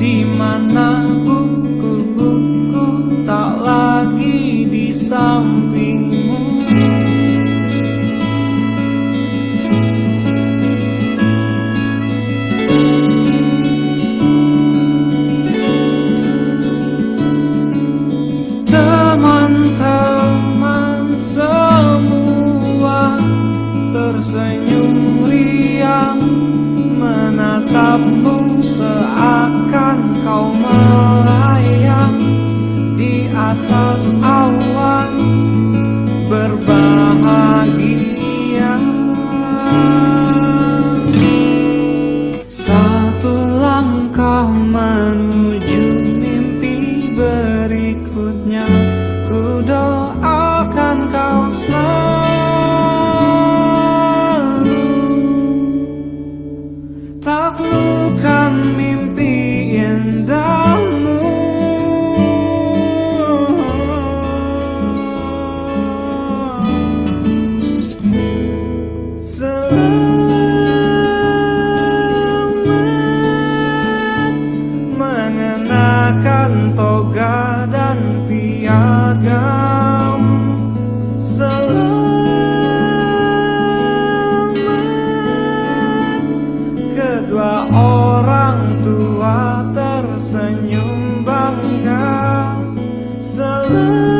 di mana buku-buku tak lagi di sampingmu. Teman-teman semua tersenyum riang menatapmu seakan kau melayang di atas awan berbahagia. Satu langkah menuju mimpi berikutnya, ku doakan kau selalu taklukkan mimpi indahmu. Selamat mengenakan toga dan piagam. Selamat kedua orang tua tersenyum bangga. Selamat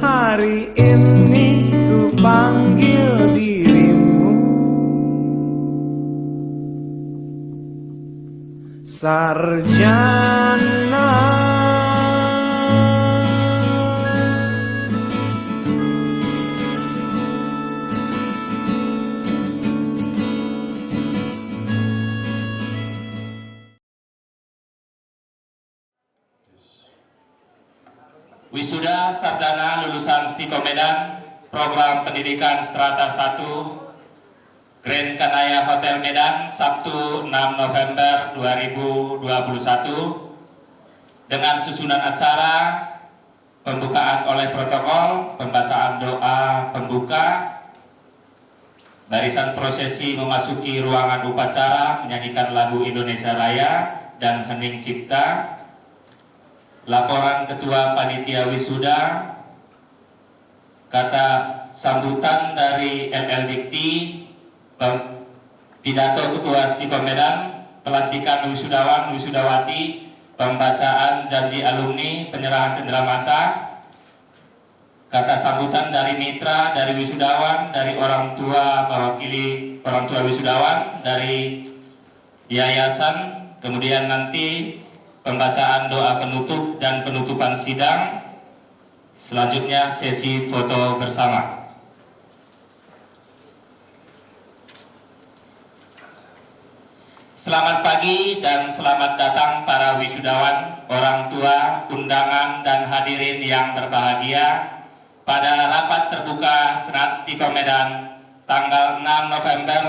hari ini ku panggil dirimu sarjana. Wisuda sarjana lulusan Stiko Medan, program pendidikan strata 1, Grand Kanaya Hotel Medan, Sabtu 6 November 2021, dengan susunan acara pembukaan oleh protokol, pembacaan doa pembuka, barisan prosesi memasuki ruangan upacara, menyanyikan lagu Indonesia Raya dan hening cipta, laporan ketua panitia wisuda, kata sambutan dari LL Dikti, pidato ketua Stiko Medan, pelantikan wisudawan wisudawati, pembacaan janji alumni, penyerahan cenderamata, kata sambutan dari mitra, dari wisudawan, dari orang tua mewakili orang tua wisudawan, dari yayasan, kemudian nanti pembacaan doa penutup dan penutupan sidang. Selanjutnya sesi foto bersama. Selamat pagi dan selamat datang para wisudawan, orang tua, undangan dan hadirin yang berbahagia pada rapat terbuka Senat Stiko Medan tanggal 6 November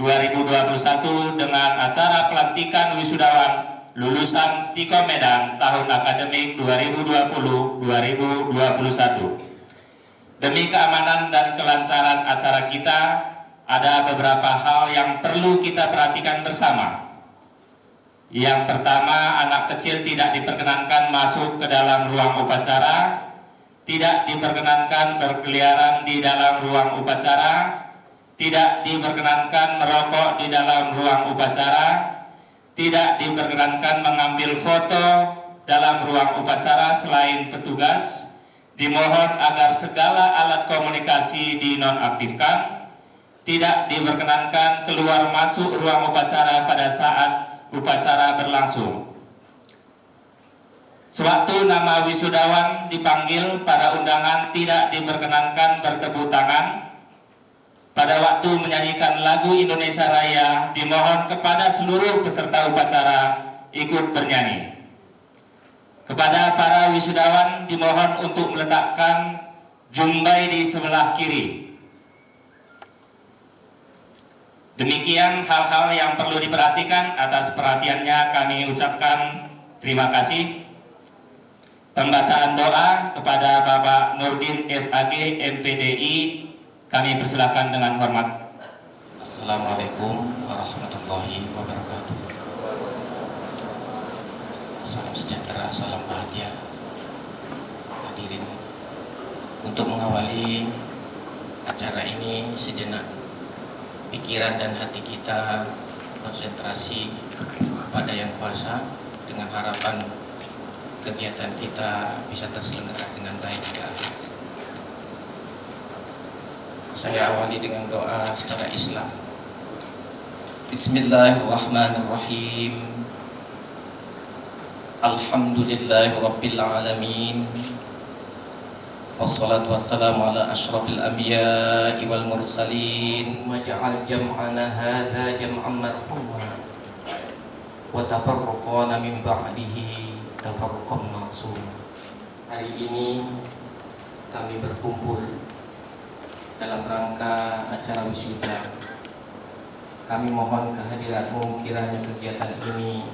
2021 dengan acara pelantikan wisudawan lulusan Stiko Medan tahun akademik 2020-2021. Demi keamanan dan kelancaran acara kita, ada beberapa hal yang perlu kita perhatikan bersama. Yang pertama, anak kecil tidak diperkenankan masuk ke dalam ruang upacara, tidak diperkenankan berkeliaran di dalam ruang upacara, tidak diperkenankan merokok di dalam ruang upacara, tidak diperkenankan mengambil foto dalam ruang upacara selain petugas. Dimohon agar segala alat komunikasi dinonaktifkan. Tidak diperkenankan keluar masuk ruang upacara pada saat upacara berlangsung. Sewaktu nama wisudawan dipanggil, para undangan tidak diperkenankan bertepuk tangan. Pada waktu menyanyikan lagu Indonesia Raya, dimohon kepada seluruh peserta upacara ikut bernyanyi. Kepada para wisudawan dimohon untuk meletakkan jumbai di sebelah kiri. Demikian hal-hal yang perlu diperhatikan. Atas perhatiannya kami ucapkan terima kasih. Pembacaan doa kepada Bapak Nurdin SAG MPDI kami persilakan dengan hormat. Assalamualaikum warahmatullahi wabarakatuh. Salam sejahtera, salam bahagia. Hadirin, untuk mengawali acara ini sejenak pikiran dan hati kita konsentrasi kepada Yang Kuasa dengan harapan kegiatan kita bisa terselenggara dengan baik ya. Saya awali dengan doa secara Islam. Bismillahirrahmanirrahim. Alhamdulillahirabbil alamin. Wassalatu wassalamu ala asyrafil anbiya'i wal mursalin. Waj'al jam'ana hadza jam'an marhuma wa tafarruqana min ba'dihi tafarruqan ma'suma. Hari ini kami berkumpul dalam rangka acara wisuda. Kami mohon kehadiratmu kiranya kegiatan ini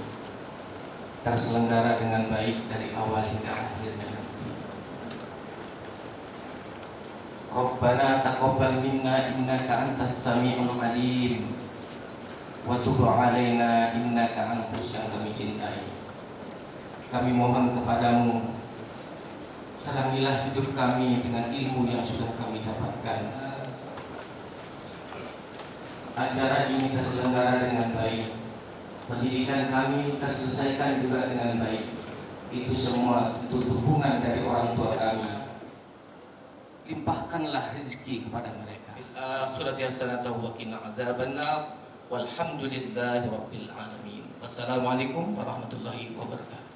terselenggara dengan baik dari awal hingga akhirnya. Rabbana taqabbal minna innaka antas sami'ul alim wa tub 'alaina innaka antas yang kami cintai. Kami mohon kepadamu, terangilah hidup kami dengan ilmu yang sudah kami dapatkan. Acara ini terselenggara dengan baik. Pendidikan kami terselesaikan juga dengan baik. Itu semua tentu dukungan dari orang tua kami. Limpahkanlah rezeki kepada mereka. Bil akhirati hasanatan wa qina adzabannar. Walhamdulillahirabbil alamin. Wassalamualaikum warahmatullahi wabarakatuh.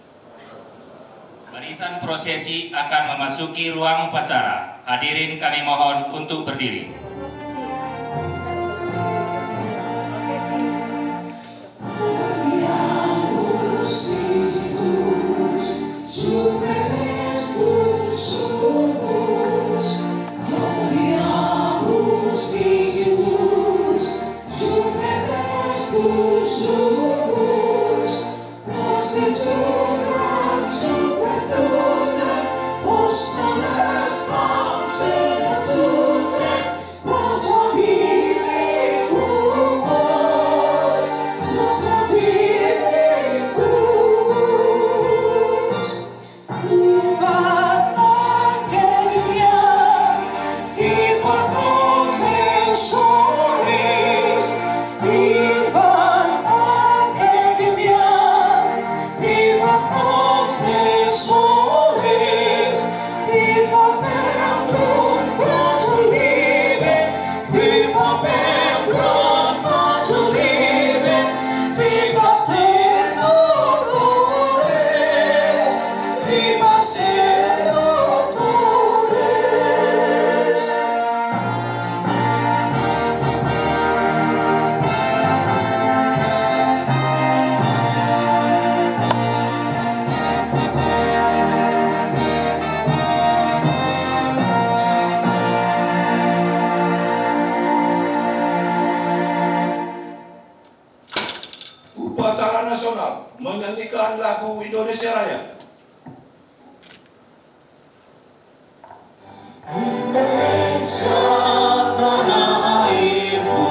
Barisan prosesi akan memasuki ruang upacara. Hadirin kami mohon untuk berdiri. Upacara nasional menyanyikan lagu Indonesia Raya. Indonesia tanah airku,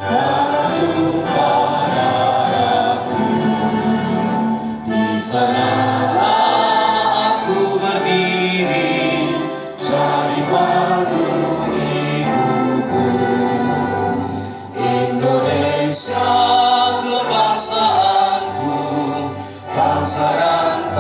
tanah tumpah darahku. Di sanalah aku berdiri, jadi padu ibuku. Indonesia kebangsaanku, bangsa dan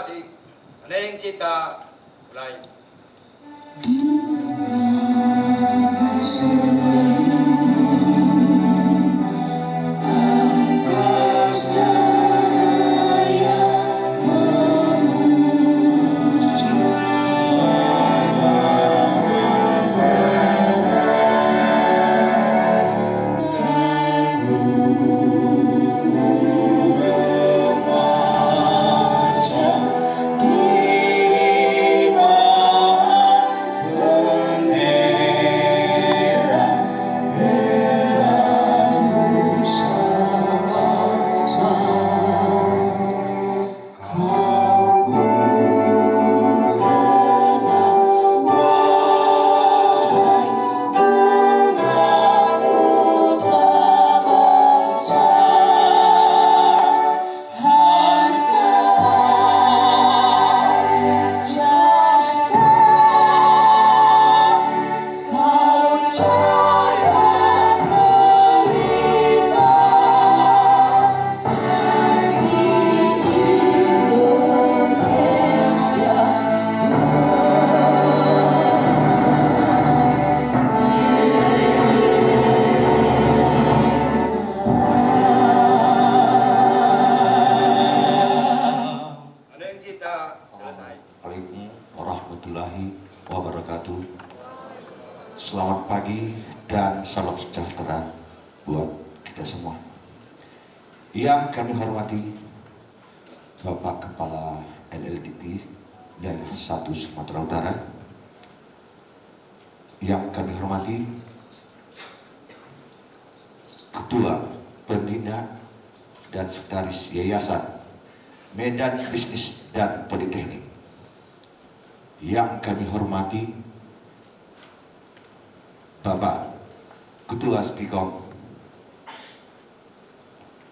kasih. Neng Cipta mulai. Assalamualaikum warahmatullahi wabarakatuh. Selamat pagi dan salam sejahtera buat kita semua. Yang kami hormati Bapak Kepala LLDT Daerah 1 Sumatera Utara. Yang kami hormati Ketua Pembina dan Sekretaris Yayasan Medan Bisnis dan Politeknik. Yang kami hormati Bapak Ketua Stikom.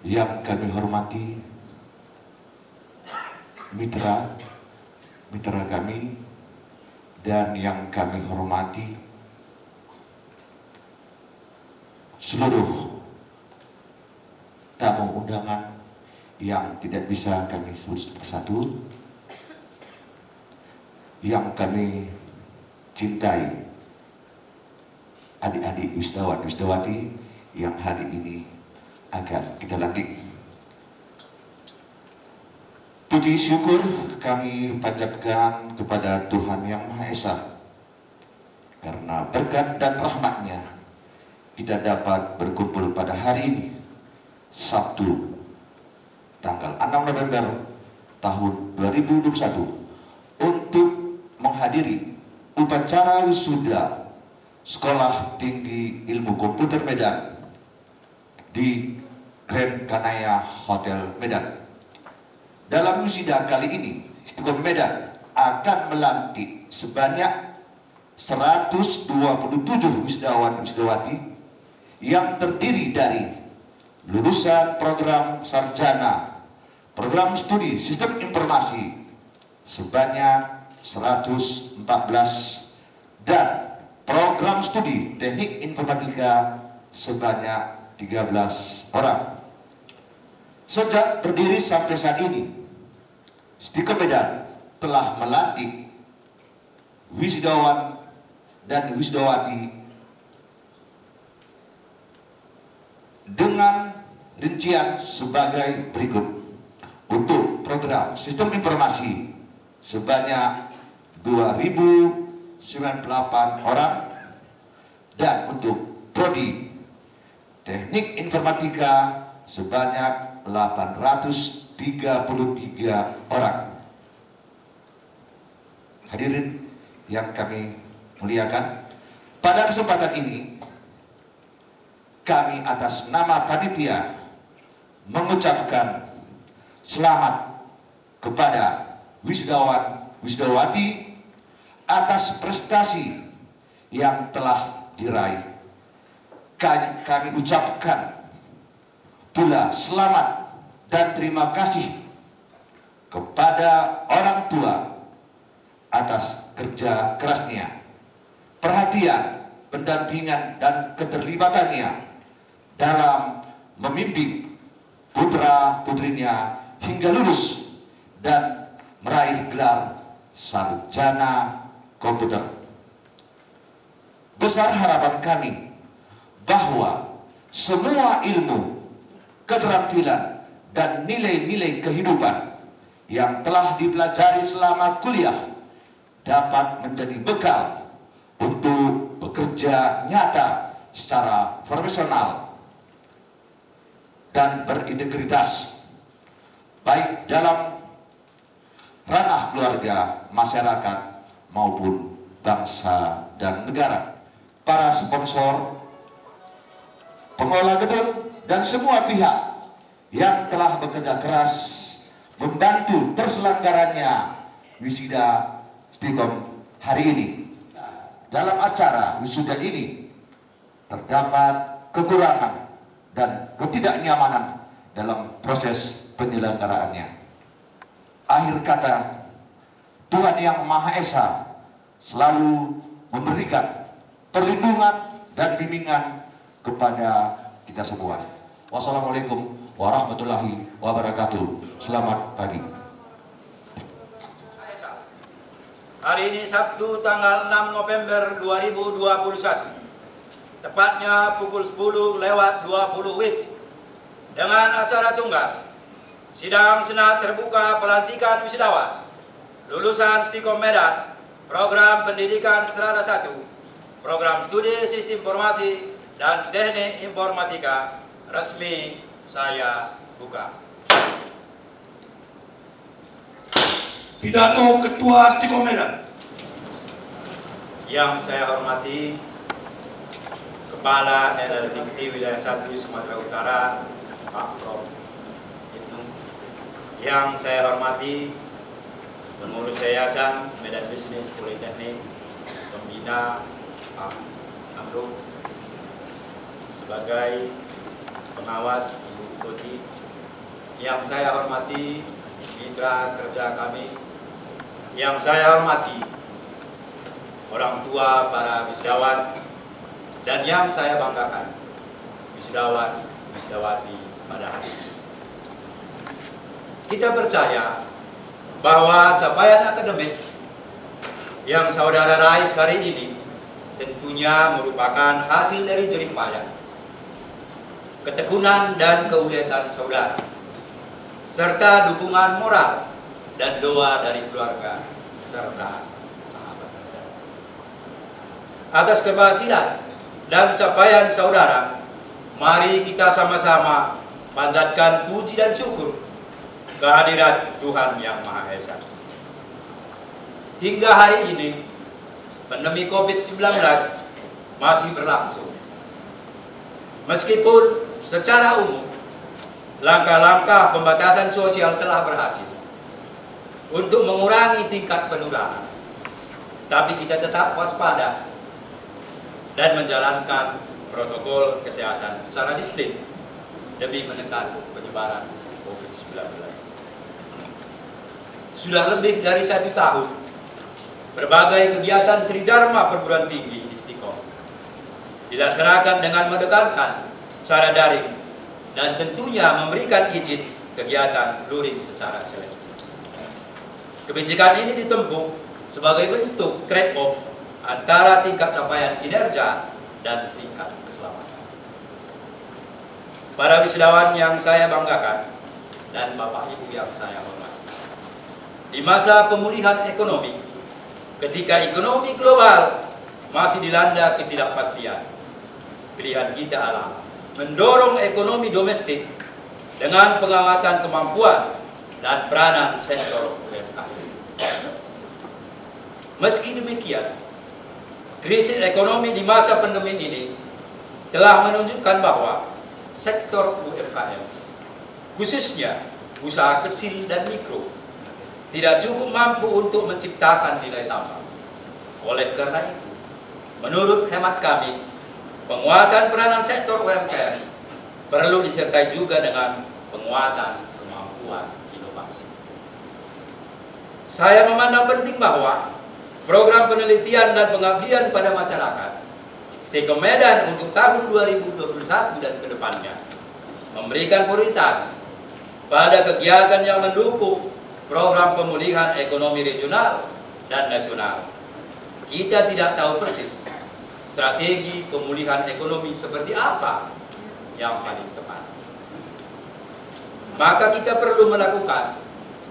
Yang kami hormati mitra kami, dan yang kami hormati seluruh tamu undangan yang tidak bisa kami sebut persatu, yang kami cintai, adik-adik wisudawan wisudawati yang hari ini akan kita lantik. Puji syukur kami panjatkan kepada Tuhan Yang Maha Esa, karena berkat dan rahmat-Nya kita dapat berkumpul pada hari ini, Sabtu tanggal 6 November tahun 2021, untuk menghadiri upacara wisuda Sekolah Tinggi Ilmu Komputer Medan di Grand Kanaya Hotel Medan. Dalam wisuda kali ini, Istiqomah Medan akan melantik sebanyak 127 wisudawan wisudawati yang terdiri dari lulusan program sarjana, program studi sistem informasi sebanyak 114, dan program studi teknik informatika sebanyak 13 orang. Sejak berdiri sampai saat ini, Istiqomah Medan telah melantik wisudawan dan wisudawati dengan rincian sebagai berikut. Untuk program sistem informasi sebanyak 2.098 orang, dan untuk prodi teknik informatika sebanyak 833 orang. Hadirin yang kami muliakan, pada kesempatan ini kami atas nama panitia mengucapkan selamat kepada wisudawan wisudawati atas prestasi yang telah diraih. Kami ucapkan pula selamat dan terima kasih kepada orang tua atas kerja kerasnya, perhatian, pendampingan, dan keterlibatannya dalam membimbing putra-putrinya hingga lulus dan meraih gelar sarjana komputer. Besar harapan kami bahwa semua ilmu, keterampilan, dan nilai-nilai kehidupan yang telah dipelajari selama kuliah dapat menjadi bekal untuk bekerja nyata secara profesional dan berintegritas, baik dalam ranah keluarga, masyarakat, maupun bangsa dan negara. Para sponsor, pengelola gedung, dan semua pihak yang telah bekerja keras membantu terselenggaranya wisuda Stikom hari ini. Dalam acara wisuda ini terdapat kekurangan dan ketidaknyamanan dalam proses penyelenggaraannya. Akhir kata, Tuhan Yang Maha Esa selalu memberikan perlindungan dan bimbingan kepada kita semua. Wassalamualaikum warahmatullahi wabarakatuh. Selamat pagi. Hari ini Sabtu tanggal 6 November 2021. Tepatnya pukul 10:20 WIB. Dengan acara tunggal, sidang senat terbuka pelantikan wisudawan lulusan Stikom Medan, program pendidikan Strata 1, program studi sistem informasi dan teknik informatika, resmi saya buka. Pidato Ketua Stikom Medan. Yang saya hormati Kepala LLDikti Wilayah 1 Sumatera Utara, Pak Prof. Ibnu. Yang saya hormati Pengurus Yayasan Medan Bisnis Politeknik, Pembina Pak Amrul, sebagai pengawas Ibu Koti. Yang saya hormati mitra kerja kami, yang saya hormati orang tua para wisudawan, dan yang saya banggakan wisudawan wisudawati pada hari ini. Kita percaya bahwa capaian akademik yang saudara raih hari ini tentunya merupakan hasil dari jerih payah, ketekunan dan keuletan saudara, serta dukungan moral dan doa dari keluarga serta sahabat. Atas keberhasilan dan capaian saudara, mari kita sama-sama panjatkan puji dan syukur kehadirat Tuhan Yang Maha Esa. Hingga hari ini, pandemi COVID-19 masih berlangsung. Meskipun secara umum langkah-langkah pembatasan sosial telah berhasil untuk mengurangi tingkat penularan, tapi kita tetap waspada dan menjalankan protokol kesehatan secara disiplin demi menekan penyebaran COVID-19. Sudah lebih dari 1 tahun, berbagai kegiatan Tridharma perguruan tinggi di Stikom dilaksanakan dengan mendekatkan secara daring dan tentunya memberikan izin kegiatan luring secara selektif. Kebijakan ini ditempuh sebagai bentuk trade-off antara tingkat capaian kinerja dan tingkat keselamatan. Para wisudawan yang saya banggakan dan Bapak Ibu yang saya hormati, di masa pemulihan ekonomi, ketika ekonomi global masih dilanda ketidakpastian, pilihan kita adalah mendorong ekonomi domestik dengan penguatan kemampuan dan peranan sektor UMKM. Meski demikian, krisis ekonomi di masa pandemi ini telah menunjukkan bahwa sektor UMKM, khususnya usaha kecil dan mikro, tidak cukup mampu untuk menciptakan nilai tambah. Oleh karena itu, menurut hemat kami, penguatan peranan sektor UMKM perlu disertai juga dengan penguatan kemampuan inovasi. Saya memandang penting bahwa program penelitian dan pengabdian pada masyarakat Stikom Medan untuk tahun 2021 dan kedepannya memberikan prioritas pada kegiatan yang mendukung program pemulihan ekonomi regional dan nasional. Kita tidak tahu persis strategi pemulihan ekonomi seperti apa yang paling tepat. Maka kita perlu melakukan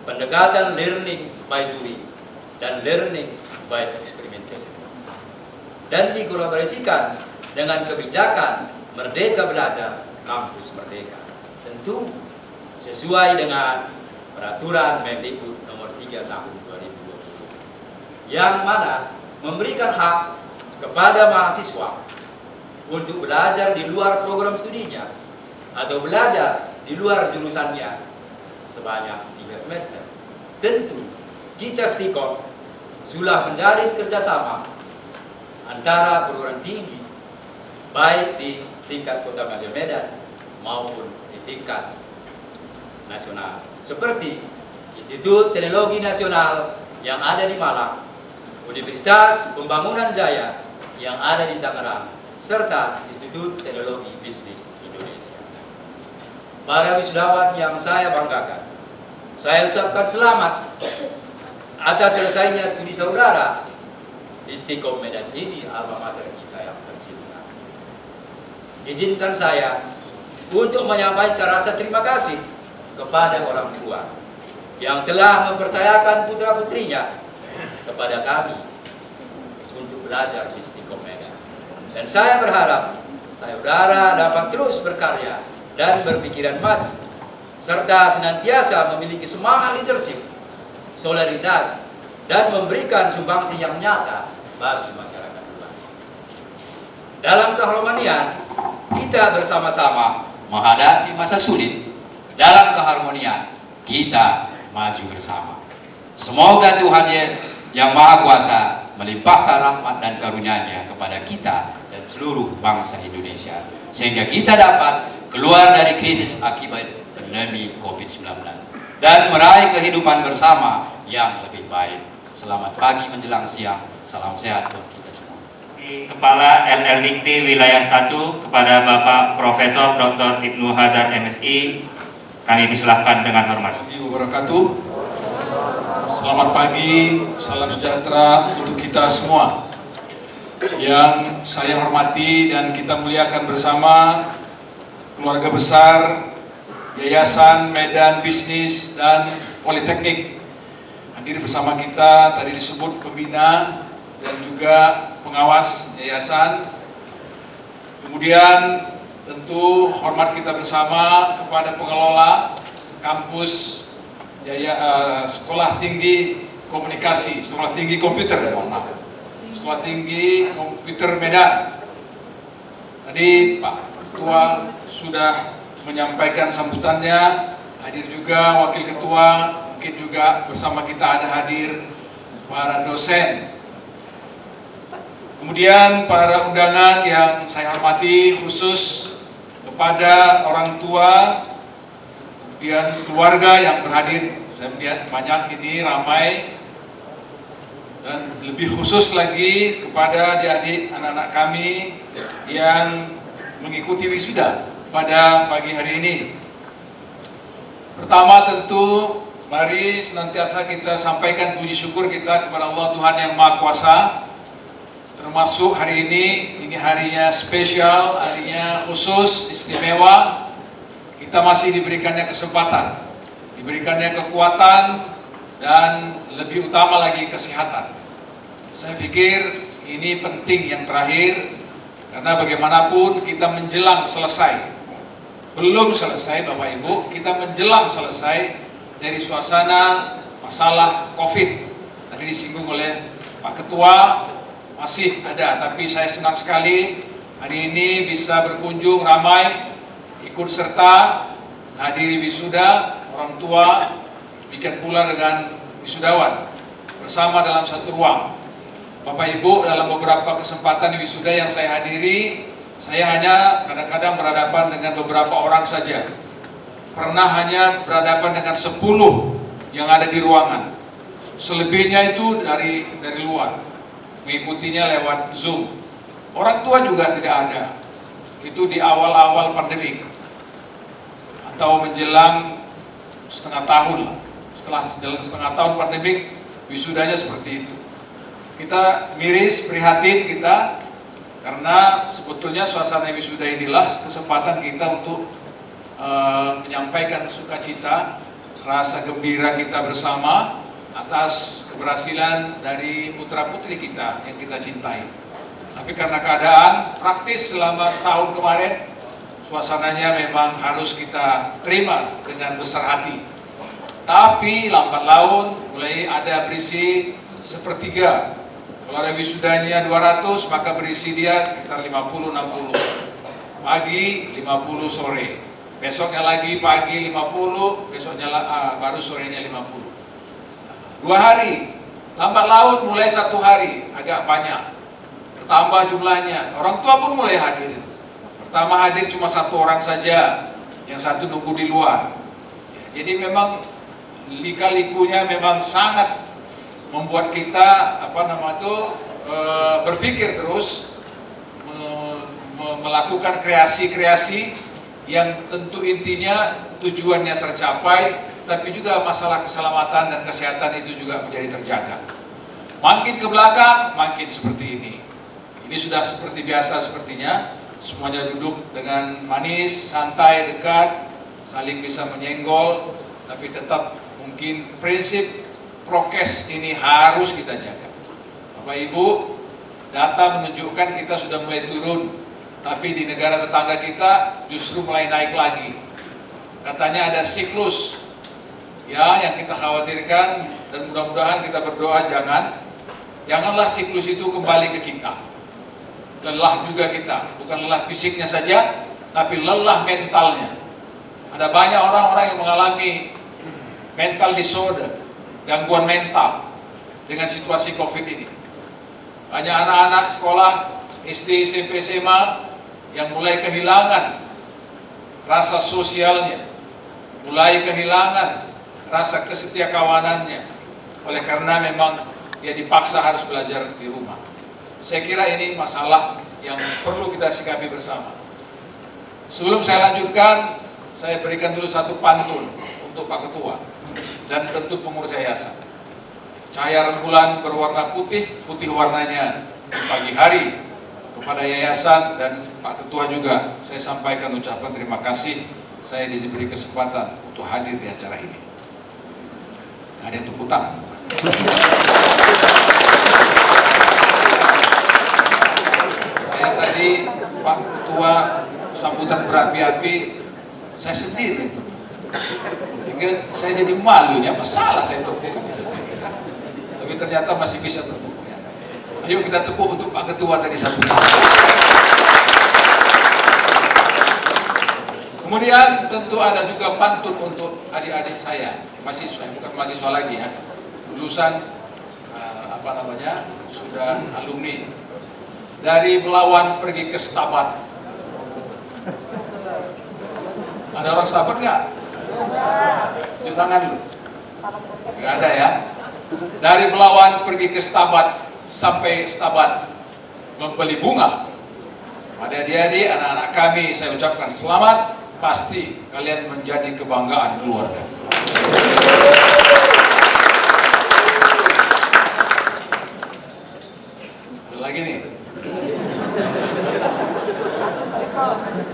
pendekatan learning by doing dan learning by experimentation, dan dikolaborasikan dengan kebijakan Merdeka Belajar Kampus Merdeka, tentu sesuai dengan peraturan Mendikbud nomor 3 tahun 2020 yang mana memberikan hak kepada mahasiswa untuk belajar di luar program studinya atau belajar di luar jurusannya sebanyak 3 semester. Tentu kita Stikon sudah menjalin kerjasama antara perguruan tinggi baik di tingkat Kota Madia Medan maupun di tingkat nasional, seperti Institut Teknologi Nasional yang ada di Malang, Universitas Pembangunan Jaya yang ada di Tangerang, serta Institut Teknologi Bisnis Indonesia. Para wisudawan yang saya banggakan, saya ucapkan selamat atas selesainya studi saudara di Stikom Medan ini, alma mater kita yang tercinta. Izinkan saya untuk menyampaikan rasa terima kasih kepada orang tua yang telah mempercayakan putra-putrinya kepada kami untuk belajar di Stikom Medan. Dan saya berharap saudara dapat terus berkarya dan berpikiran maju, serta senantiasa memiliki semangat leadership, solidaritas, dan memberikan sumbangsi yang nyata bagi masyarakat luas. Dalam keharmonian, kita bersama-sama menghadapi masa sulit. Dalam keharmonian, kita maju bersama. Semoga Tuhan yang Maha Kuasa melimpahkan rahmat dan karunia-Nya kepada kita dan seluruh bangsa Indonesia, sehingga kita dapat keluar dari krisis akibat pandemi COVID-19 dan meraih kehidupan bersama yang lebih baik. Selamat pagi menjelang siang, salam sehat buat kita semua. Kepala LLDikti Wilayah 1 kepada Bapak Profesor Dr. Ibnu Hajar MSI, kami disilahkan dengan hormat. Wabarakatuh. Selamat pagi, salam sejahtera untuk kita semua. Yang saya hormati dan kita muliakan bersama keluarga besar Yayasan Medan Bisnis dan Politeknik. Hadir bersama kita tadi disebut pembina dan juga pengawas yayasan. Kemudian tentu hormat kita bersama kepada pengelola kampus Sekolah Tinggi Komunikasi, Sekolah Tinggi Komputer, Sekolah Tinggi Komputer Medan. Tadi Pak Ketua sudah menyampaikan sambutannya, hadir juga Wakil Ketua, mungkin juga bersama kita ada hadir para dosen. Kemudian para undangan yang saya hormati, khusus kepada orang tua, kemudian keluarga yang berhadir. Saya melihat banyak ini ramai, dan lebih khusus lagi kepada adik-adik anak-anak kami yang mengikuti wisuda pada pagi hari ini. Pertama tentu mari senantiasa kita sampaikan puji syukur kita kepada Allah Tuhan yang Maha Kuasa. Termasuk hari ini harinya spesial, harinya khusus, istimewa. Kita masih diberikannya kesempatan, diberikannya kekuatan, dan lebih utama lagi kesehatan. Saya pikir ini penting yang terakhir, karena bagaimanapun kita menjelang selesai, belum selesai Bapak Ibu, kita menjelang selesai dari suasana masalah COVID. Tadi disinggung oleh Pak Ketua, masih ada, tapi saya senang sekali hari ini bisa berkunjung ramai, ikut serta hadiri wisuda, orang tua, bikin pula dengan wisudawan bersama dalam satu ruang. Bapak Ibu, dalam beberapa kesempatan di wisuda yang saya hadiri, saya hanya kadang-kadang berhadapan dengan beberapa orang saja. Pernah hanya berhadapan dengan 10 yang ada di ruangan. Selebihnya itu dari luar, mengikutinya lewat Zoom. Orang tua juga tidak ada. Itu di awal-awal pandemi atau menjelang setengah tahun lah, Setelah jalan setengah tahun pandemik, wisudanya seperti itu. Kita miris, prihatin kita, karena sebetulnya suasana wisuda inilah kesempatan kita untuk menyampaikan sukacita, rasa gembira kita bersama atas keberhasilan dari putra-putri kita yang kita cintai. Tapi karena keadaan praktis selama setahun kemarin, suasananya memang harus kita terima dengan besar hati. Tapi lambat laun mulai ada berisi sepertiga. Kalau ada wisudanya 200, maka berisi dia sekitar 50-60. Pagi 50 sore. Besoknya lagi pagi 50, besoknya baru sorenya 50. 2 hari. Lambat laun mulai 1 hari agak banyak. Bertambah jumlahnya. Orang tua pun mulai hadir. Pertama hadir cuma 1 orang saja, yang 1 nunggu di luar. Jadi memang lika-likunya memang sangat membuat kita berpikir terus, melakukan kreasi-kreasi yang tentu intinya tujuannya tercapai, tapi juga masalah keselamatan dan kesehatan itu juga menjadi terjaga. Makin ke belakang makin seperti ini. Ini sudah seperti biasa sepertinya, semuanya duduk dengan manis, santai, dekat, saling bisa menyenggol, tapi tetap mungkin prinsip prokes ini harus kita jaga. Bapak Ibu, data menunjukkan kita sudah mulai turun, tapi di negara tetangga kita justru mulai naik lagi. Katanya ada siklus ya yang kita khawatirkan, dan mudah-mudahan kita berdoa janganlah siklus itu kembali ke kita. Lelah juga kita, bukan lelah fisiknya saja, tapi lelah mentalnya. Ada banyak orang-orang yang mengalami mental disorder, gangguan mental dengan situasi COVID ini. Banyak anak-anak sekolah SD, SMP, SMA yang mulai kehilangan rasa sosialnya, mulai kehilangan rasa kesetiakawanannya, oleh karena memang dia dipaksa harus belajar di rumah. Saya kira ini masalah yang perlu kita sikapi bersama. Sebelum saya lanjutkan, saya berikan dulu satu pantun untuk Pak Ketua dan tentu pengurus yayasan. Cahaya rembulan berwarna putih, putih warnanya di pagi hari. Kepada yayasan dan Pak Ketua juga saya sampaikan ucapan terima kasih. Saya diberi kesempatan untuk hadir di acara ini. Ada yang tepuk tangan. Saya tadi Pak Ketua sambutan berapi-api, saya sendiri itu. Sehingga saya jadi malu, ini apa salah saya tepuk ini. Tapi ternyata masih bisa bertepuk ya. Ayo kita tepuk untuk Pak Ketua tadi sambutan. Kemudian tentu ada juga pantun untuk adik-adik saya, mahasiswa, bukan mahasiswa lagi ya, lulusan sudah alumni. Dari Belawan pergi ke Stabat. Ada orang Stabat nggak? Tunjuk tangan dulu. Nggak ada ya. Dari Belawan pergi ke Stabat, sampai Stabat membeli bunga. Pada adik-adik, anak-anak kami, saya ucapkan selamat. Pasti kalian menjadi kebanggaan keluarga. Ada lagi nih.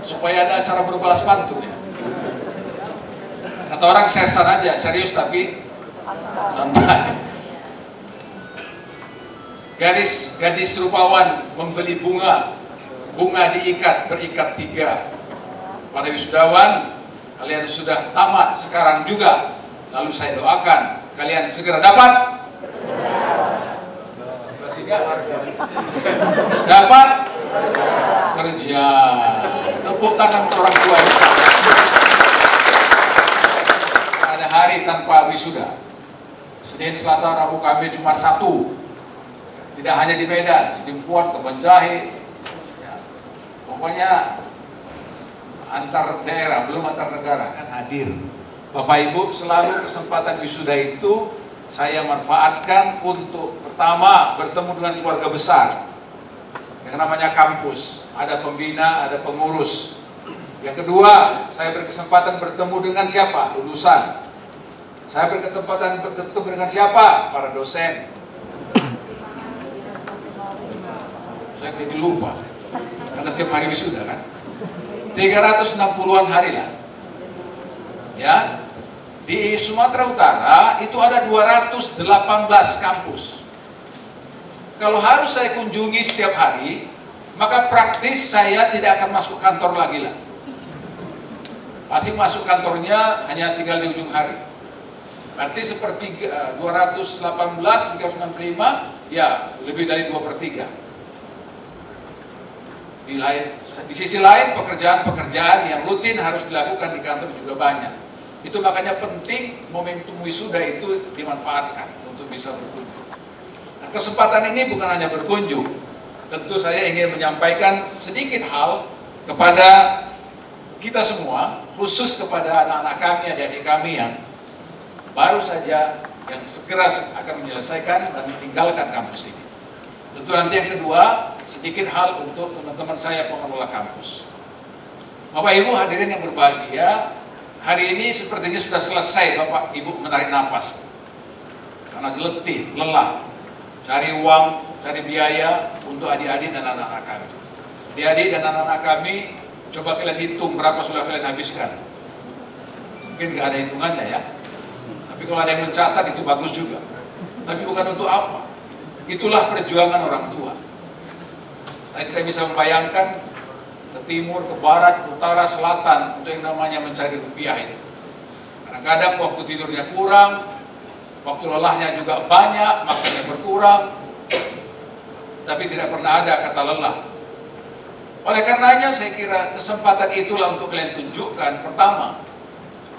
Supaya ada acara berbalas pantun ya. Kata orang sersan aja, serius tapi santai. Gadis rupawan membeli bunga diikat, berikat 3. Pada wisudawan, kalian sudah tamat sekarang juga. Lalu saya doakan kalian segera dapat kerja. Tepuk tangan untuk orang tua. Ada hari tanpa wisuda. Senin, Selasa, Rabu, Kamis, Jumat, Sabtu. Tidak hanya di Medan, Sedimpuan, Kebenjahe. Ya. Pokoknya antar daerah, belum antar negara kan hadir. Bapak Ibu, selalu kesempatan wisuda itu saya manfaatkan untuk pertama bertemu dengan keluarga besar yang namanya kampus, ada pembina, ada pengurus. Yang kedua, saya berkesempatan bertemu dengan siapa? Lulusan. Saya berkesempatan bertemu dengan siapa? Para dosen. Saya jadi lupa. Karena tiap hari wisuda kan. 360-an hari lah. Ya. Di Sumatera Utara itu ada 218 kampus. Kalau harus saya kunjungi setiap hari, maka praktis saya tidak akan masuk kantor lagi lah. Pasti masuk kantornya hanya tinggal di ujung hari. Berarti seperti 218, 365, ya lebih dari 2/3. Di sisi lain pekerjaan-pekerjaan yang rutin harus dilakukan di kantor juga banyak. Itu makanya penting momentum wisuda itu dimanfaatkan untuk bisa berkunjung. Nah, kesempatan ini bukan hanya berkunjung. Tentu saya ingin menyampaikan sedikit hal kepada kita semua, khusus kepada anak-anak kami, adik-adik kami yang baru saja, yang segera akan menyelesaikan dan meninggalkan kampus ini. Tentu nanti yang kedua, sedikit hal untuk teman-teman saya pengelola kampus. Bapak Ibu hadirin yang berbahagia, hari ini sepertinya sudah selesai Bapak Ibu menarik napas. Karena letih, lelah, cari uang, cari biaya untuk adik-adik dan anak-anak kami. Adik-adik dan anak-anak kami, coba kalian hitung berapa sudah kalian habiskan. Mungkin nggak ada hitungannya ya. Tapi kalau ada yang mencatat itu bagus juga. Tapi bukan untuk apa. Itulah perjuangan orang tua. Saya tidak bisa membayangkan ke timur, ke barat, ke utara, selatan untuk yang namanya mencari rupiah itu. Kadang-kadang waktu tidurnya kurang, waktu lelahnya juga banyak, makannya berkurang, tapi tidak pernah ada kata lelah. Oleh karenanya saya kira kesempatan itulah untuk kalian tunjukkan. Pertama,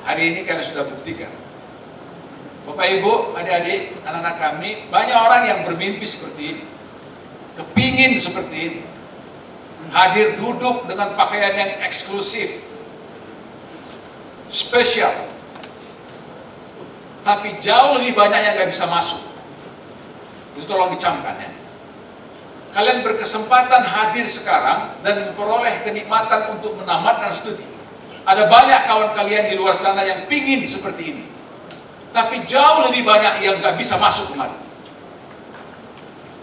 hari ini kalian sudah buktikan. Bapak Ibu, adik-adik, anak-anak kami, banyak orang yang bermimpi seperti ini, kepingin seperti ini, hadir duduk dengan pakaian yang eksklusif, spesial, tapi jauh lebih banyak yang gak bisa masuk. Itu tolong dicamkan ya. Kalian berkesempatan hadir sekarang dan memperoleh kenikmatan untuk menamatkan studi. Ada banyak kawan kalian di luar sana yang pingin seperti ini, tapi jauh lebih banyak yang gak bisa masuk kemari.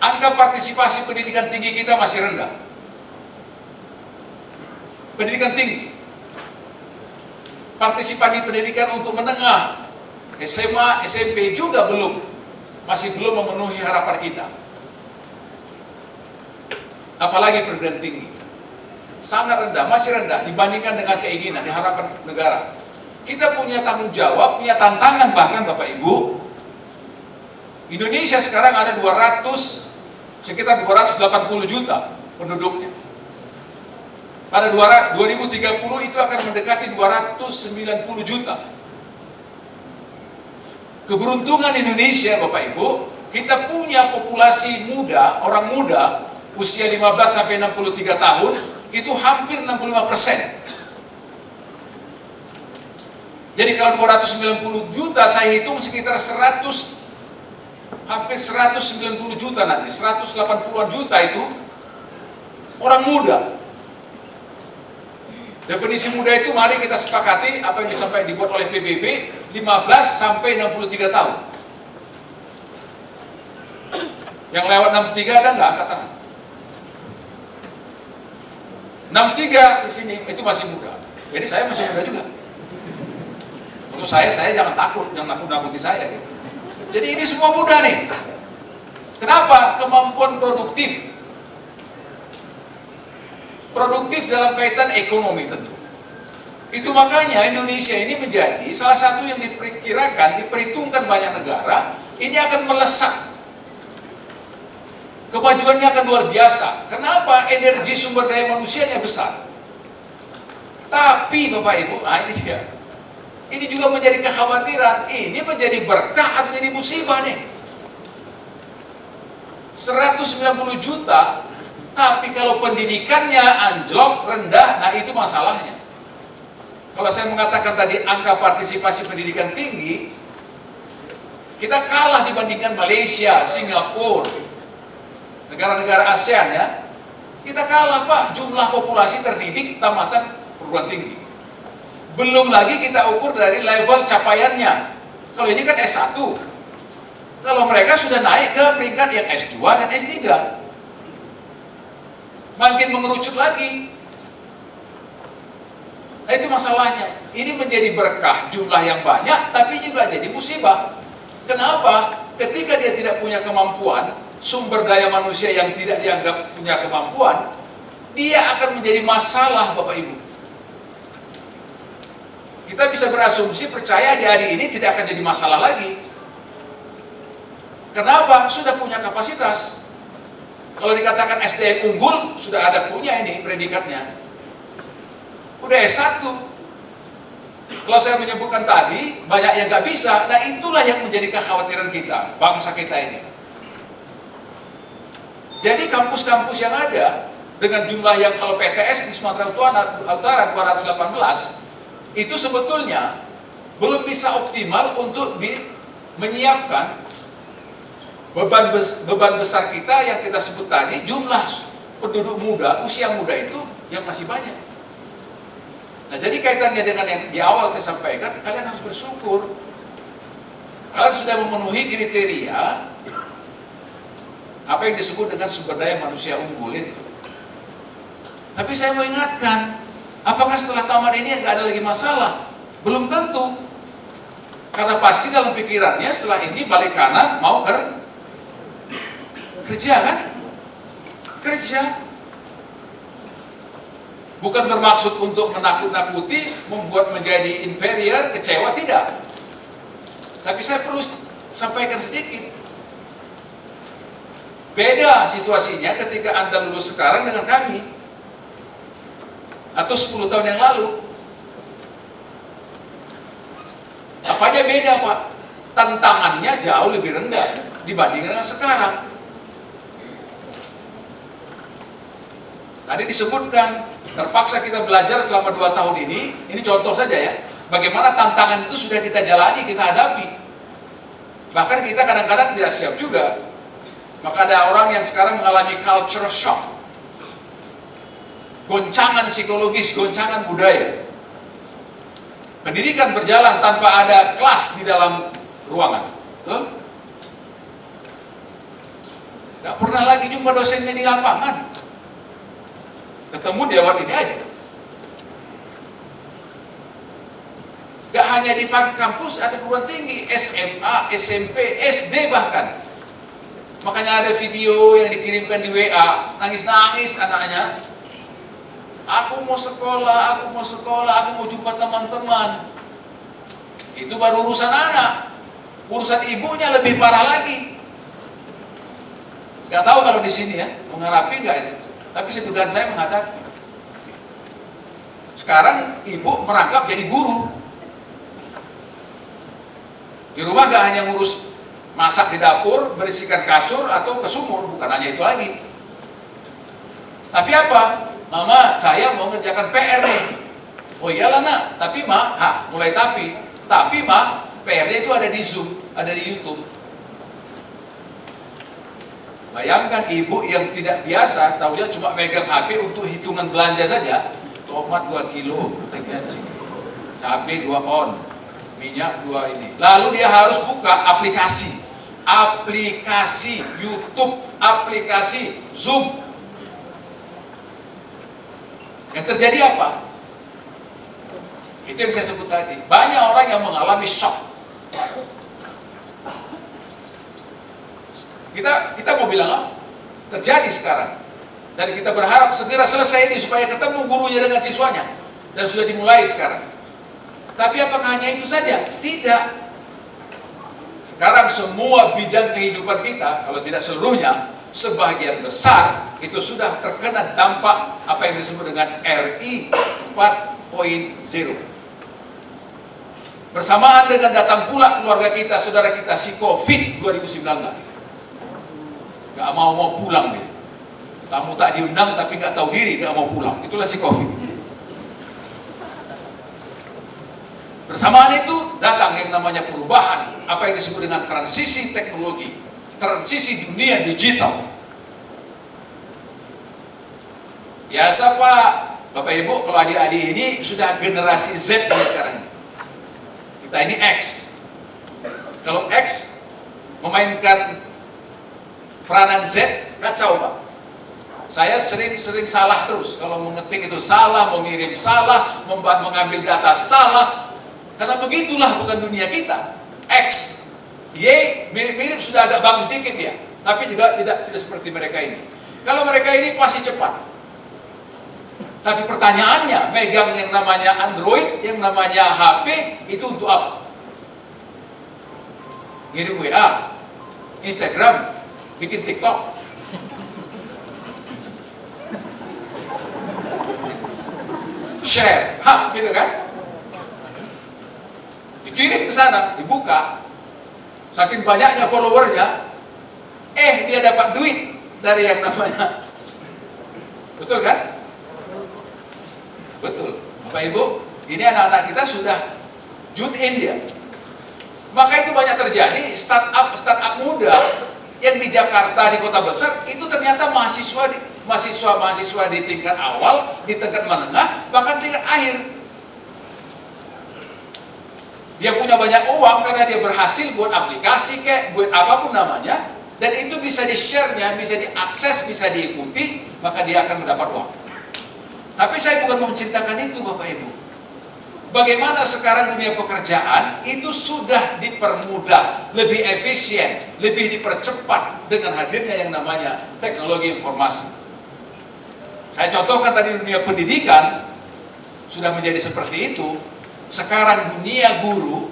Angka partisipasi pendidikan tinggi kita masih rendah. Pendidikan tinggi, partisipasi pendidikan untuk menengah, SMA, SMP juga masih belum memenuhi harapan kita. Apalagi perguruan tinggi, sangat rendah, masih rendah dibandingkan dengan keinginan, harapan negara. Kita punya tanggung jawab, punya tantangan bahkan Bapak Ibu. Indonesia sekarang ada sekitar 280 juta penduduknya. Pada 2030 itu akan mendekati 290 juta. Keberuntungan Indonesia Bapak Ibu, kita punya populasi muda, orang muda, usia 15 sampai 63 tahun, itu hampir 65%. Jadi kalau 290 juta, saya hitung sekitar hampir 190 juta nanti, 180-an juta itu orang muda. Definisi muda itu mari kita sepakati apa yang disampaikan dibuat oleh PBB, 15 sampai 63 tahun. Yang lewat 63 ada nggak angkat tangan? 63 di sini itu masih muda. Jadi saya masih muda juga. Untuk saya jangan takut, jangan nakut-nakuti saya. Gitu. Jadi ini semua muda nih. Kenapa? Kemampuan produktif dalam kaitan ekonomi tentu. Itu makanya Indonesia ini menjadi salah satu yang diperhitungkan banyak negara, ini akan melesat. Kemajuannya akan luar biasa. Kenapa? Energi sumber daya manusianya besar. Tapi Bapak Ibu, ini dia. Ini juga menjadi kekhawatiran. Ini menjadi berkah atau jadi musibah nih. 190 juta, tapi kalau pendidikannya anjlok, rendah, nah itu masalahnya. Kalau saya mengatakan tadi angka partisipasi pendidikan tinggi, kita kalah dibandingkan Malaysia, Singapura, negara-negara ASEAN ya. Kita kalah Pak, jumlah populasi terdidik tamatan perguruan tinggi. Belum lagi kita ukur dari level capaiannya. Kalau ini kan S1. Kalau mereka sudah naik ke peringkat yang S2 dan S3. Makin mengerucut lagi. Nah, itu masalahnya. Ini menjadi berkah jumlah yang banyak, tapi juga jadi musibah. Kenapa? Ketika dia tidak punya kemampuan, sumber daya manusia yang tidak dianggap punya kemampuan, dia akan menjadi masalah, Bapak Ibu. Kita bisa berasumsi percaya di hari ini tidak akan jadi masalah lagi. Kenapa? Sudah punya kapasitas. Kalau dikatakan SDM unggul, sudah ada punya ini predikatnya. Udah S1. Kalau saya menyebutkan tadi, banyak yang nggak bisa. Nah, itulah yang menjadi kekhawatiran kita, bangsa kita ini. Jadi kampus-kampus yang ada dengan jumlah yang kalau PTS di Sumatera Utara 218, itu sebetulnya belum bisa optimal untuk menyiapkan beban besar kita yang kita sebut tadi, jumlah penduduk muda, usia muda itu yang masih banyak. Nah, jadi kaitannya dengan yang di awal saya sampaikan, kalian harus bersyukur. Kalian sudah memenuhi kriteria apa yang disebut dengan sumber daya manusia unggul itu. Tapi saya mau ingatkan, apakah setelah tamat ini nggak ada lagi masalah? Belum tentu. Karena pasti dalam pikirannya setelah ini balik kanan mau kerja kan? Kerja. Bukan bermaksud untuk menakut-nakuti, membuat menjadi inferior, kecewa, tidak. Tapi saya perlu sampaikan sedikit. Beda situasinya ketika Anda lulus sekarang dengan kami. Atau 10 tahun yang lalu. Apanya beda, Pak? Tantangannya jauh lebih rendah dibandingkan dengan sekarang. Tadi disebutkan, terpaksa kita belajar selama 2 tahun ini contoh saja ya, bagaimana tantangan itu sudah kita jalani, kita hadapi. Bahkan kita kadang-kadang tidak siap juga. Maka ada orang yang sekarang mengalami culture shock. Goncangan psikologis, goncangan budaya. Pendidikan berjalan tanpa ada kelas di dalam ruangan. Betul? Gak pernah lagi jumpa dosennya di lapangan. Ketemu di lewat ini aja. Gak hanya di kampus, ada perguruan tinggi, SMA, SMP, SD bahkan. Makanya ada video yang dikirimkan di WA, nangis-nangis anaknya. Aku mau sekolah, aku mau jumpa teman-teman. Itu baru urusan anak. Urusan ibunya lebih parah lagi. Gak tahu kalau di sini ya, menghadapi gak itu. Tapi sebutan saya menghadapi. Sekarang ibu merangkap jadi guru. Di rumah gak hanya ngurus masak di dapur, bersihkan kasur atau ke sumur, bukan hanya itu lagi. Tapi apa? Mama, saya mau ngerjakan PR nih. Oh iyalah nak, tapi ma, mulai tapi ma, PR-nya itu ada di Zoom, ada di YouTube. Bayangkan ibu yang tidak biasa, tahunya cuma megang HP untuk hitungan belanja saja. Tomat 2 kilo, ketiknya di sini. Cabai 2 on, minyak 2 ini. Lalu dia harus buka aplikasi YouTube, aplikasi Zoom. Yang terjadi apa? Itu yang saya sebut tadi. Banyak orang yang mengalami shock. Kita mau bilang apa? Terjadi sekarang. Dan kita berharap segera selesai ini supaya ketemu gurunya dengan siswanya. Dan sudah dimulai sekarang. Tapi apakah hanya itu saja? Tidak. Sekarang semua bidang kehidupan kita, kalau tidak seluruhnya, sebagian besar itu sudah terkena dampak apa yang disebut dengan RI 4.0. Bersamaan dengan datang pula keluarga kita, saudara kita, si COVID 2019. Gak mau pulang dia. Tamu tak diundang tapi gak tahu diri, gak mau pulang. Itulah si COVID. Bersamaan itu datang yang namanya perubahan, apa yang disebut dengan transisi teknologi, transisi dunia digital. Biasa Pak, Bapak Ibu, kalau adik-adik ini sudah generasi Z ini sekarang. Kita ini X. Kalau X memainkan peranan Z, kacau Pak. Saya sering salah terus. Kalau mengetik itu salah, mengirim salah, mengambil data salah. Karena begitulah bukan dunia kita. X, Y mirip-mirip sudah agak bagus dikit ya. Tapi juga tidak seperti mereka ini. Kalau mereka ini pasti cepat. Tapi pertanyaannya, megang yang namanya Android, yang namanya HP, itu untuk apa? Ngirim WA, Instagram, bikin TikTok. Share, gitu kan? Dikirim ke sana, dibuka. Saking banyaknya followernya, dia dapat duit dari yang namanya. Betul kan? Betul. Bapak Ibu, ini anak-anak kita sudah tune in dia. Maka itu banyak terjadi startup muda yang di Jakarta, di kota besar, itu ternyata mahasiswa di tingkat awal, di tingkat menengah, bahkan tingkat akhir. Dia punya banyak uang karena dia berhasil buat aplikasi buat apapun namanya, dan itu bisa di-share-nya, bisa diakses, bisa diikuti, maka dia akan mendapat uang. Tapi saya bukan menceritakan itu Bapak Ibu. Bagaimana sekarang dunia pekerjaan itu sudah dipermudah, lebih efisien, lebih dipercepat dengan hadirnya yang namanya teknologi informasi. Saya contohkan tadi dunia pendidikan sudah menjadi seperti itu. Sekarang dunia guru,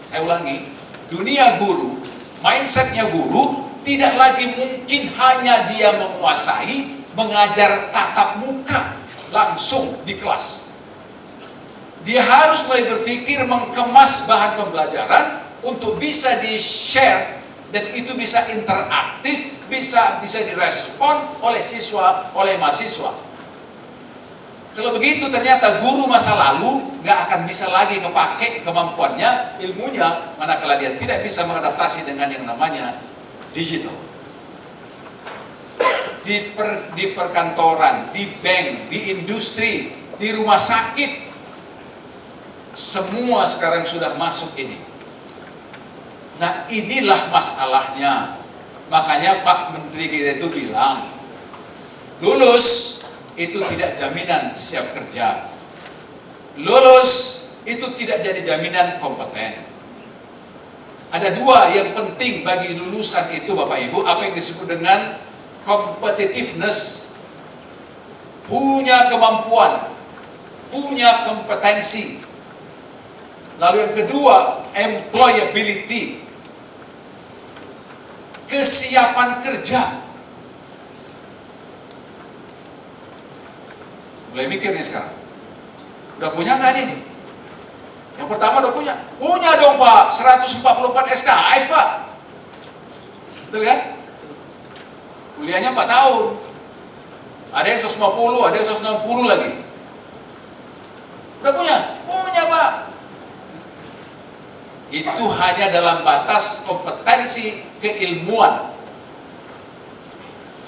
saya ulangi, dunia guru, mindsetnya guru tidak lagi mungkin hanya dia menguasai mengajar tatap muka langsung di kelas. Dia harus mulai berpikir mengemas bahan pembelajaran untuk bisa di-share dan itu bisa interaktif, bisa direspon oleh siswa, oleh mahasiswa. Kalau begitu ternyata guru masa lalu nggak akan bisa lagi kepake kemampuannya, ilmunya, manakala dia tidak bisa mengadaptasi dengan yang namanya digital. Di perkantoran, di bank, di industri, di rumah sakit, semua sekarang sudah masuk ini. Nah, inilah masalahnya. Makanya Pak Menteri kita itu bilang, lulus itu tidak jaminan siap kerja. Lulus itu tidak jadi jaminan kompeten. Ada dua yang penting bagi lulusan itu Bapak Ibu, apa yang disebut dengan competitiveness. Punya kemampuan, punya kompetensi. Lalu yang kedua, employability. Kesiapan kerja. Mulai mikir nih sekarang. Udah punya nggak ini? Yang pertama udah punya. Punya dong Pak, 144 SKS Pak. Betul kan? Kuliahnya 4 tahun. Ada yang 150, ada yang 160 lagi. Udah punya? Punya Pak. Itu hanya dalam batas kompetensi keilmuan.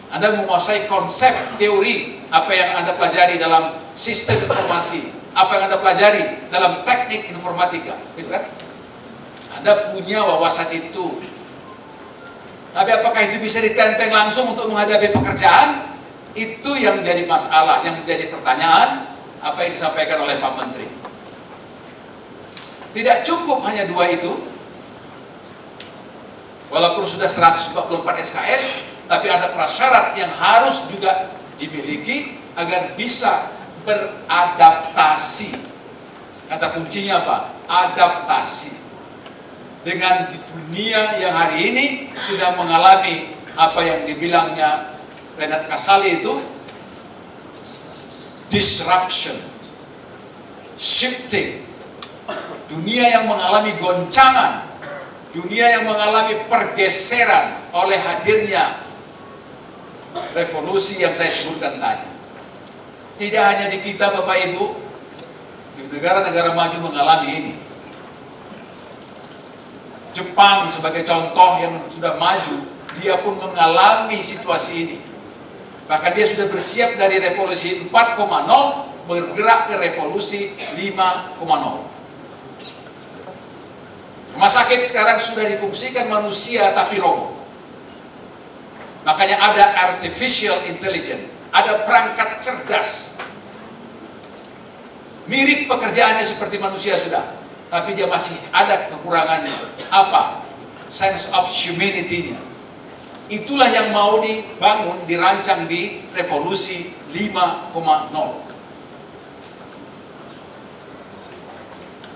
Anda menguasai konsep teori, apa yang Anda pelajari dalam sistem informasi, apa yang Anda pelajari dalam teknik informatika, gitu kan? Anda punya wawasan itu. Tapi apakah itu bisa ditenteng langsung untuk menghadapi pekerjaan? Itu yang menjadi masalah, yang menjadi pertanyaan, apa yang disampaikan oleh Pak Menteri. Tidak cukup hanya dua itu. Walaupun sudah 144 SKS, tapi ada prasyarat yang harus juga dimiliki agar bisa beradaptasi. Kata kuncinya apa? Adaptasi. Dengan dunia yang hari ini sudah mengalami apa yang dibilangnya Renat Kasali itu disruption, shifting. Dunia yang mengalami goncangan, dunia yang mengalami pergeseran oleh hadirnya revolusi yang saya sebutkan tadi. Tidak hanya di kita Bapak Ibu, di negara-negara maju mengalami ini. Jepang sebagai contoh yang sudah maju, dia pun mengalami situasi ini. Bahkan dia sudah bersiap dari revolusi 4.0 bergerak ke revolusi 5.0. Rumah sakit sekarang sudah difungsikan manusia tapi robot. Makanya ada artificial intelligence, ada perangkat cerdas. Mirip pekerjaannya seperti manusia sudah, tapi dia masih ada kekurangannya. Apa? Sense of humanity-nya. Itulah yang mau dibangun, dirancang di revolusi 5.0.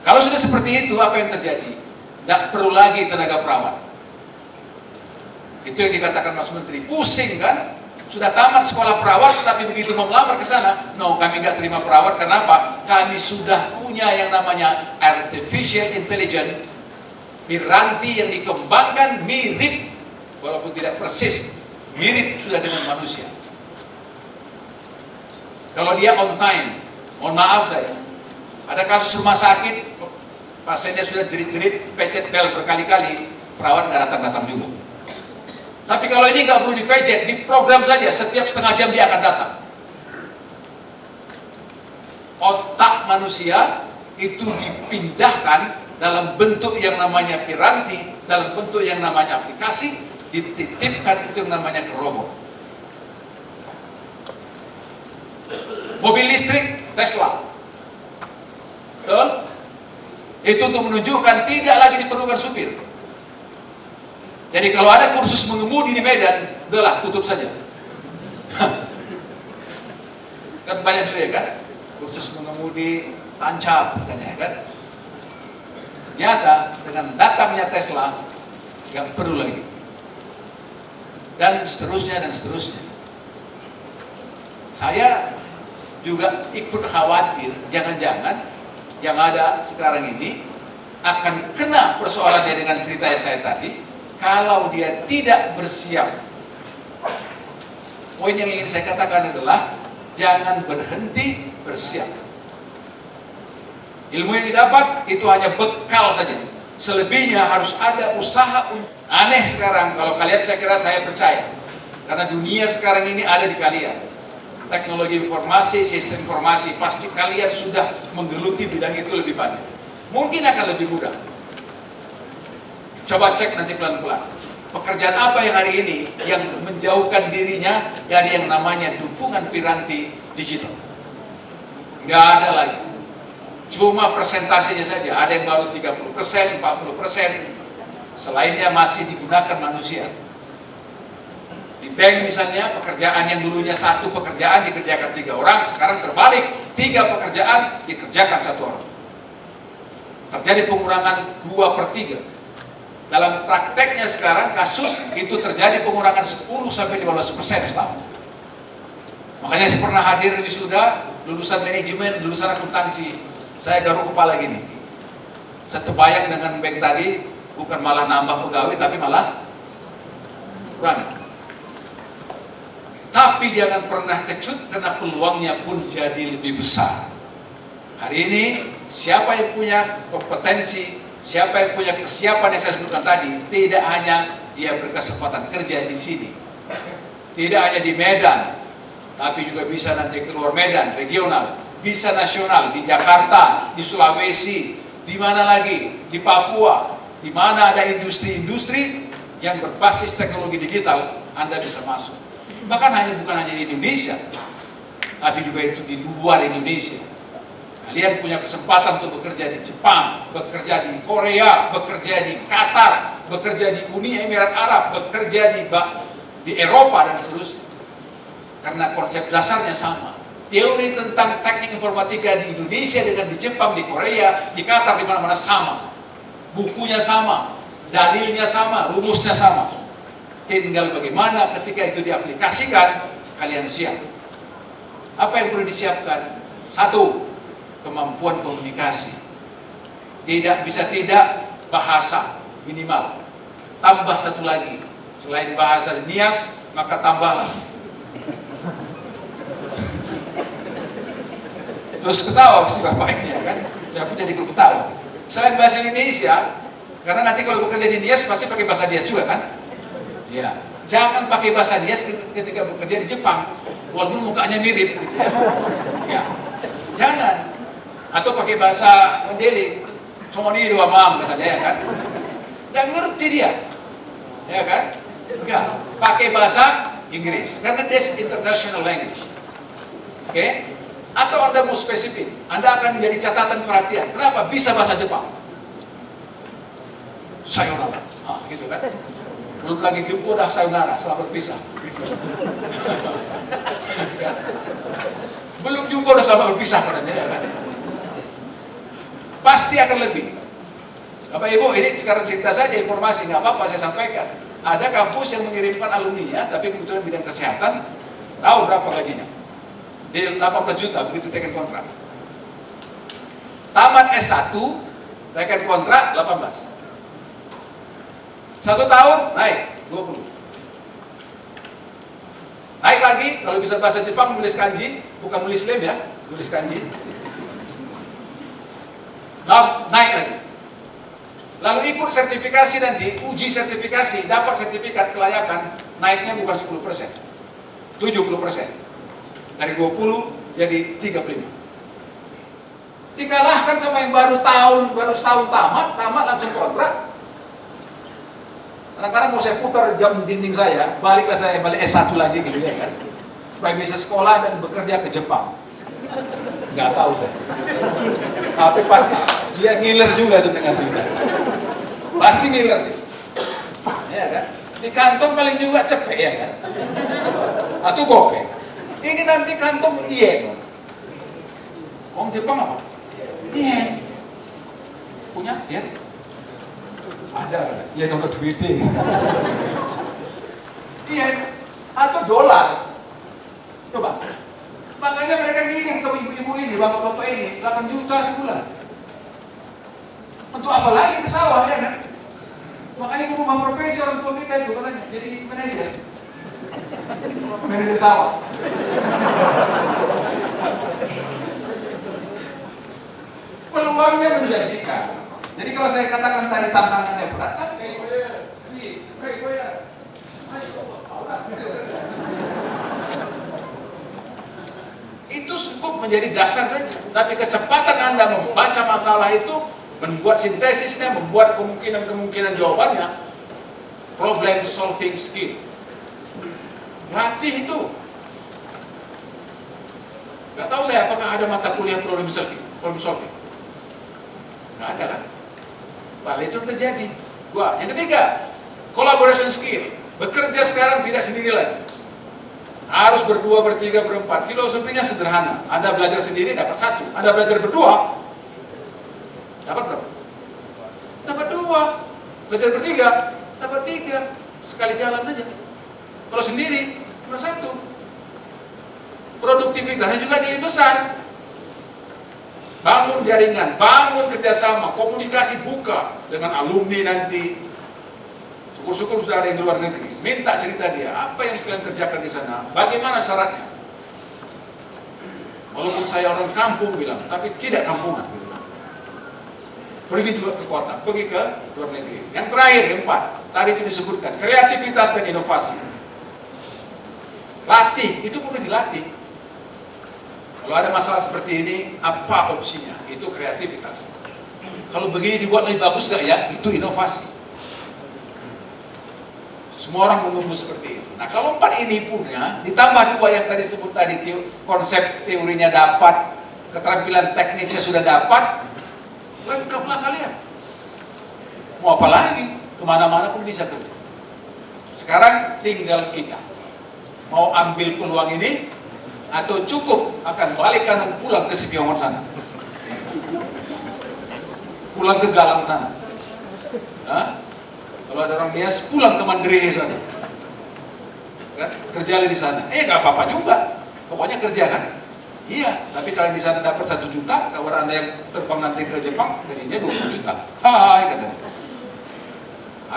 Kalau sudah seperti itu, apa yang terjadi? Tidak perlu lagi tenaga perawat. Itu yang dikatakan Mas Menteri. Pusing kan? Sudah tamat sekolah perawat, tapi begitu mau melamar ke sana, no, kami nggak terima perawat. Kenapa? Kami sudah punya yang namanya artificial intelligence, piranti yang dikembangkan mirip, walaupun tidak persis, mirip sudah dengan manusia. Kalau dia on time, mohon maaf saya, ada kasus rumah sakit, pasiennya sudah jerit-jerit, pecet bel berkali-kali, perawat nggak datang-datang juga. Tapi kalau ini nggak perlu dipecet, diprogram saja, setiap setengah jam dia akan datang. Otak manusia itu dipindahkan dalam bentuk yang namanya piranti, dalam bentuk yang namanya aplikasi, dititipkan itu yang namanya ke robot. Mobil listrik Tesla, betul? Itu untuk menunjukkan tidak lagi diperlukan supir. Jadi kalau ada kursus mengemudi di Medan, udahlah tutup saja. Kan banyak dulu ya kan, kursus mengemudi tancap katanya kan. Ternyata dengan datangnya Tesla, nggak perlu lagi. Dan seterusnya dan seterusnya. Saya juga ikut khawatir, jangan-jangan yang ada sekarang ini akan kena persoalannya dengan cerita saya tadi, kalau dia tidak bersiap. Poin yang ingin saya katakan adalah jangan berhenti bersiap. Ilmu yang didapat itu hanya bekal saja. Selebihnya harus ada usaha. Aneh sekarang kalau kalian, saya kira saya percaya, karena dunia sekarang ini ada di kalian. Teknologi informasi, sistem informasi, pasti kalian sudah menggeluti bidang itu lebih banyak. Mungkin akan lebih mudah. Coba cek nanti pelan-pelan. Pekerjaan apa yang hari ini yang menjauhkan dirinya dari yang namanya dukungan piranti digital? Nggak ada lagi. Cuma persentasenya saja. Ada yang baru 30%, 40%. Selainnya masih digunakan manusia. Di bank misalnya, pekerjaan yang dulunya satu pekerjaan dikerjakan 3 orang, sekarang terbalik, 3 pekerjaan dikerjakan 1 orang. Terjadi pengurangan 2/3. Dalam prakteknya sekarang kasus itu terjadi pengurangan 10-15% setahun. Makanya saya pernah hadir di wisuda lulusan manajemen, lulusan akuntansi. Saya garuk kepala gini. Saya terbayang dengan bank tadi, bukan malah nambah pegawai tapi malah kurang. Tapi jangan pernah kecut karena peluangnya pun jadi lebih besar. Hari ini siapa yang punya kompetensi, siapa yang punya kesiapan yang saya sebutkan tadi, tidak hanya dia berkesempatan kerja di sini, tidak hanya di Medan, tapi juga bisa nanti keluar Medan, regional, bisa nasional, di Jakarta, di Sulawesi, di mana lagi, di Papua, di mana ada industri-industri yang berbasis teknologi digital, Anda bisa masuk. Bahkan bukan hanya di Indonesia, tapi juga itu di luar Indonesia. Kalian punya kesempatan untuk bekerja di Jepang, bekerja di Korea, bekerja di Qatar, bekerja di Uni Emirat Arab, bekerja di Eropa dan seterusnya. Karena konsep dasarnya sama. Teori tentang teknik informatika di Indonesia dengan di Jepang, di Korea, di Qatar, di mana-mana sama. Bukunya sama, dalilnya sama, rumusnya sama. Tinggal bagaimana ketika itu diaplikasikan, kalian siap. Apa yang perlu disiapkan? 1, kemampuan komunikasi. Tidak bisa tidak, bahasa minimal. Tambah 1 lagi, selain bahasa nias, maka tambahlah. Terus ketawa si bapaknya kan, saya pun jadi ketawa. Selain bahasa Indonesia, karena nanti kalau bekerja di nias pasti pakai bahasa nias juga kan? Ya, jangan pakai bahasa nias ketika bekerja di Jepang, walaupun mukanya mirip. Gitu ya, jangan. Atau pakai bahasa Mandailing, "Somoni dua mam," katanya ya kan. nggak ngerti dia, ya kan? Enggak, pakai bahasa Inggris karena that's international language. Oke? Atau Anda mau spesifik, Anda akan menjadi catatan perhatian. Kenapa? Bisa bahasa Jepang. Sayonara, gitu kan? Belum lagi jumpa udah sayonara, selamat berpisah. Gitu. Belum jumpa udah selamat berpisah padanya, ya kan? Pasti akan lebih. Bapak Ibu, ini sekarang cerita saja informasi, nggak apa-apa saya sampaikan. Ada kampus yang mengirimkan alumninya, tapi kebetulan bidang kesehatan, tahu berapa gajinya? Di 18 juta, begitu teken kontrak. Tamat S1, teken kontrak 18. 1 tahun, naik 20. Naik lagi, kalau bisa bahasa Jepang, nulis kanji, bukan nulis lem ya, nulis kanji. Naik lagi. Lalu ikut sertifikasi nanti, uji sertifikasi, dapat sertifikat kelayakan, naiknya bukan 10%, 70%. Dari 20 jadi 35. Dikalahkan sama yang baru setahun tamat langsung kontrak. Kadang-kadang mau saya putar jam dinding saya, balik S1 lagi gitu ya kan. Supaya bisa sekolah dan bekerja ke Jepang. Nggak tahu saya. Tapi pasti dia ngiler juga tuh dengan cerita. Pasti ngiler. Ya kan? Di kantong paling juga cepet ya kan. Atau gope. Ini nanti kantong yen. Orang Jepang apa? Yen. Punya yen? Ada. Yen untuk duitnya. Yen atau dolar. Coba. Makanya mereka ngirim ke ibu-ibu ini, bapak-bapak ini 8 juta sebulan. Untuk apa lagi ke sawah ya kan? Makanya berubah profesi orang tua kita itu katanya jadi manajer. Manajer sawah. Peluangnya menjanjikan. Jadi kalau saya katakan tadi tantangannya berat, kan itu cukup menjadi dasar saja. Tapi kecepatan Anda membaca masalah itu, membuat sintesisnya, membuat kemungkinan jawabannya, problem solving skill. Latih itu. Gak tahu saya apakah ada mata kuliah problem solving. Gak ada kan? Padahal itu terjadi. Yang ketiga, collaboration skill. Bekerja sekarang tidak sendiri lagi. Harus berdua, bertiga, berempat. Filosofinya sederhana. Anda belajar sendiri dapat 1. Anda belajar berdua dapat berapa? Dapat 2. Belajar bertiga dapat 3. Sekali jalan saja. Kalau sendiri cuma 1. Produktivitasnya juga jadi besar. Bangun jaringan, bangun kerjasama, komunikasi buka dengan alumni nanti. Syukur-syukur sudah ada yang di luar negeri. Minta cerita dia, apa yang kalian kerjakan di sana? Bagaimana syaratnya? Walaupun saya orang kampung bilang, tapi tidak kampungan. Pergi juga ke kota, pergi ke luar negeri. Yang terakhir, yang 4, tadi itu disebutkan, kreativitas dan inovasi. Latih, itu perlu dilatih. Kalau ada masalah seperti ini, apa opsinya? Itu kreativitas. Kalau begini dibuat lebih bagus gak ya? Itu inovasi. Semua orang menunggu seperti itu. Nah kalau 4 ini punya, ditambah 2 yang tadi sebut tadi, konsep teorinya dapat, keterampilan teknisnya sudah dapat, lengkaplah kalian. Mau apa lagi? Kemana-mana pun bisa kerja. Sekarang tinggal kita. Mau ambil peluang ini, atau cukup akan balik kanan pulang ke Sipiongon sana. Pulang ke Galang sana. Hah? Kalau ada orang Nias, pulang ke Mandiri sana. Kan? Kerja di sana. Gak apa-apa juga. Pokoknya kerja kan. Iya, tapi kalau di sana dapat 1 juta, kawan Anda yang terbang nanti ke Jepang, gajinya 20 juta. Hai, katanya.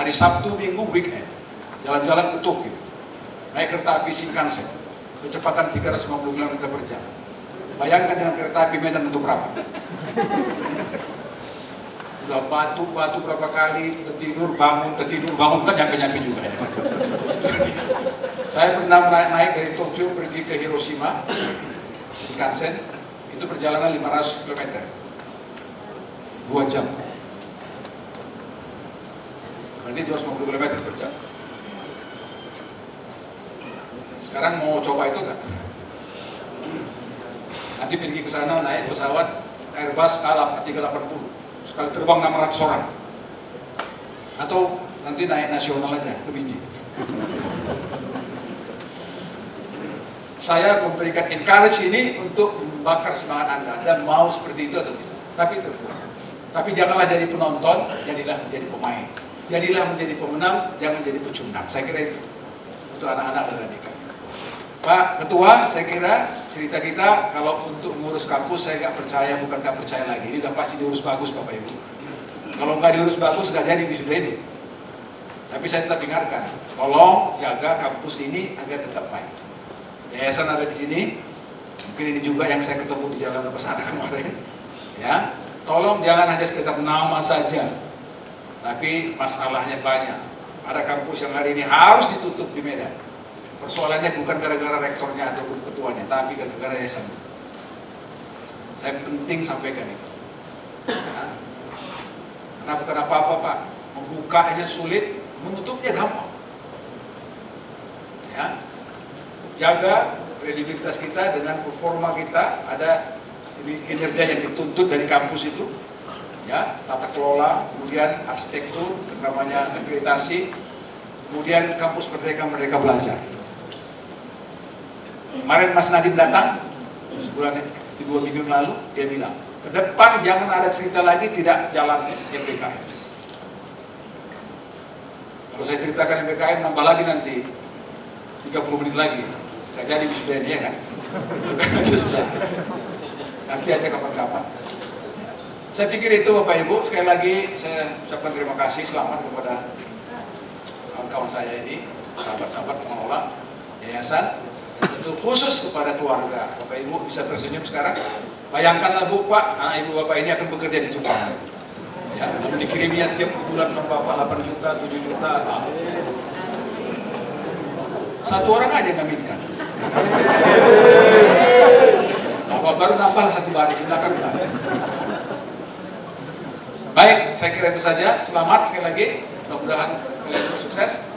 Hari Sabtu, Minggu, weekend. Jalan-jalan ke Tokyo. Naik kereta api Shinkansen. Kecepatan 350 km per jam. Bayangkan dengan kereta api Medan untuk berapa? Udah batu berapa kali, tertidur, bangun, kan nyampe juga ya. Saya pernah naik dari Tokyo pergi ke Hiroshima, Shinkansen, itu perjalanan 500 km. 2 jam. berarti 250 km per jam. Sekarang mau coba itu nggak? Nanti pergi ke sana naik pesawat Airbus A380, sekali terbang 600 orang. Atau nanti naik nasional aja ke Biji. Saya memberikan encourage ini untuk membakar semangat Anda. Anda mau seperti itu atau tidak? Tapi janganlah jadi penonton, jadilah menjadi pemain. Jadilah menjadi pemenang, jangan jadi pecundang. Saya kira itu untuk anak-anak dan adik. Pak Ketua, saya kira cerita kita kalau untuk ngurus kampus saya nggak percaya, bukan nggak percaya lagi. Ini udah pasti diurus bagus Bapak Ibu. Kalau nggak diurus bagus nggak jadi wisuda ini. Tapi saya tetap ingatkan, tolong jaga kampus ini agar tetap baik. Yayasan ada di sini, mungkin ini juga yang saya ketemu di jalan ke sana kemarin. Ya, tolong jangan hanya sekedar nama saja, tapi masalahnya banyak. Ada kampus yang hari ini harus ditutup di Medan. Persoalannya bukan gara-gara rektornya ataupun ketuanya, tapi gara-gara yayasan. Saya penting sampaikan itu. Ya. Karena bukan apa-apa Pak, membukanya sulit, menutupnya gampang. Ya. Jaga kredibilitas kita dengan performa kita, ada kinerja yang dituntut dari kampus itu, ya, tata kelola, kemudian arsitektur, namanya akreditasi, kemudian kampus merdeka belajar. Kemarin Mas Nadiem datang, sebulan 2 minggu yang lalu, dia bilang, ke depan jangan ada cerita lagi tidak jalan MBKM. Kalau saya ceritakan MBKM, nambah lagi nanti 30 menit lagi. Gak jadi wisuda ini ya kan? Sudah. Nanti aja kapan-kapan. Saya pikir itu Bapak Ibu, sekali lagi saya ucapkan terima kasih, selamat kepada kawan-kawan saya ini, sahabat-sahabat pengelola yayasan, dan tentu khusus kepada keluarga. Bapak Ibu bisa tersenyum sekarang. Bayangkanlah Bu, Pak, anak Ibu Bapak ini akan bekerja di Jepang. Ya, lalu dikirimnya tiap bulan sama Bapak 8 juta, 7 juta. Satu orang aja ngaminkan. Bapak baru nambah satu baris, silakan Pak. Baik, saya kira itu saja. Selamat sekali lagi. Mudah-mudahan kalian sukses.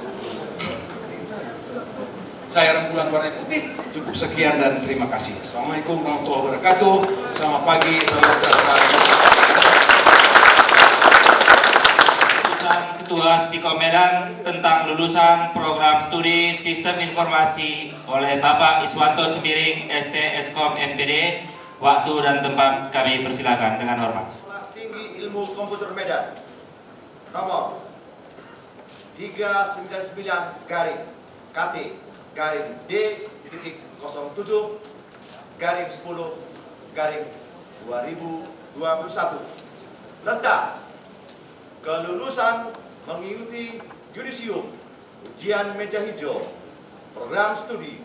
Saya rembulan warna putih. Cukup sekian dan terima kasih. Assalamualaikum warahmatullahi wabarakatuh. Selamat pagi, salam sejahtera. Ketua Stikom Medan tentang lulusan program studi Sistem Informasi oleh Bapak Iswanto Sembiring, ST Eskom MPD. Waktu dan tempat kami persilakan dengan hormat. Sekolah Tinggi Ilmu Komputer Medan nomor 399 garing KT garing D.07 garing 10 garing 2021 tentang kelulusan mengikuti yudisium ujian meja hijau program studi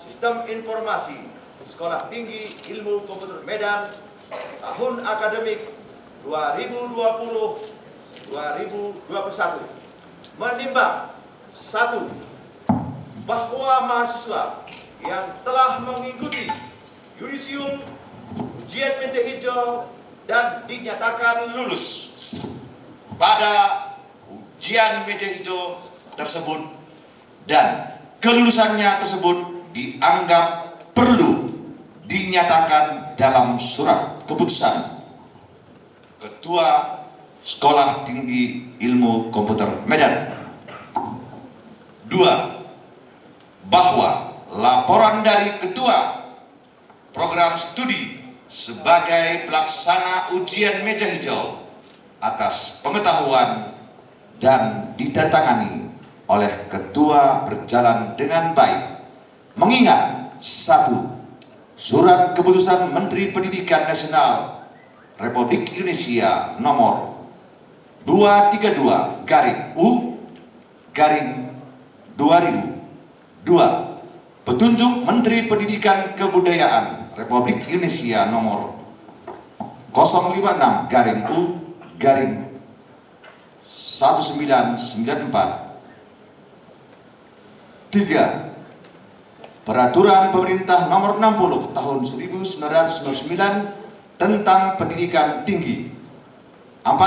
Sistem Informasi Sekolah Tinggi Ilmu Komputer Medan tahun akademik 2020-2021 menimbang 1. Bahwa mahasiswa yang telah mengikuti yudisium ujian meja hijau dan dinyatakan lulus pada ujian meja hijau tersebut dan kelulusannya tersebut dianggap perlu dinyatakan dalam surat keputusan Ketua Sekolah Tinggi Ilmu Komputer Medan. 2. Bahwa laporan dari Ketua Program Studi sebagai pelaksana ujian meja hijau atas pengetahuan dan ditandatangani oleh Ketua berjalan dengan baik, mengingat 1. Surat Keputusan Menteri Pendidikan Nasional Republik Indonesia nomor 232 garing U garing 2000. 2. Petunjuk Menteri Pendidikan Kebudayaan Republik Indonesia nomor 056 garing U garing 1994. 3. Peraturan Pemerintah nomor 60 tahun 1999 tentang pendidikan tinggi. 4.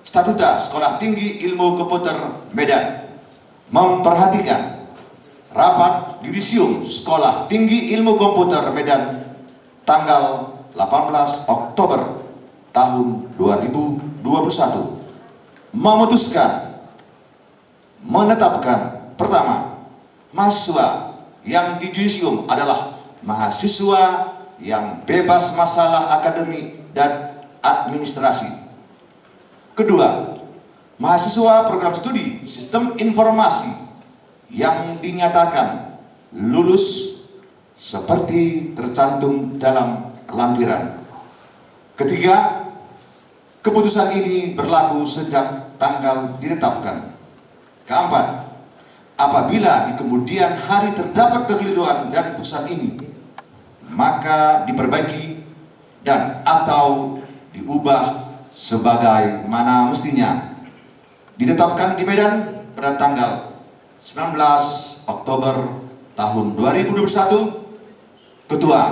Statuta Sekolah Tinggi Ilmu Komputer Medan memperhatikan rapat yudisium Sekolah Tinggi Ilmu Komputer Medan tanggal 18 Oktober tahun 2021 memutuskan menetapkan pertama, mahasiswa yang di yudisium adalah mahasiswa yang bebas masalah akademik dan administrasi. Kedua, mahasiswa program studi sistem informasi yang dinyatakan lulus seperti tercantum dalam lampiran. Ketiga, keputusan ini berlaku sejak tanggal ditetapkan. Keempat, apabila di kemudian hari terdapat kekeliruan dan keputusan ini, maka diperbaiki dan atau diubah sebagaimana mestinya. Ditetapkan di Medan pada tanggal 19 Oktober tahun 2021, Ketua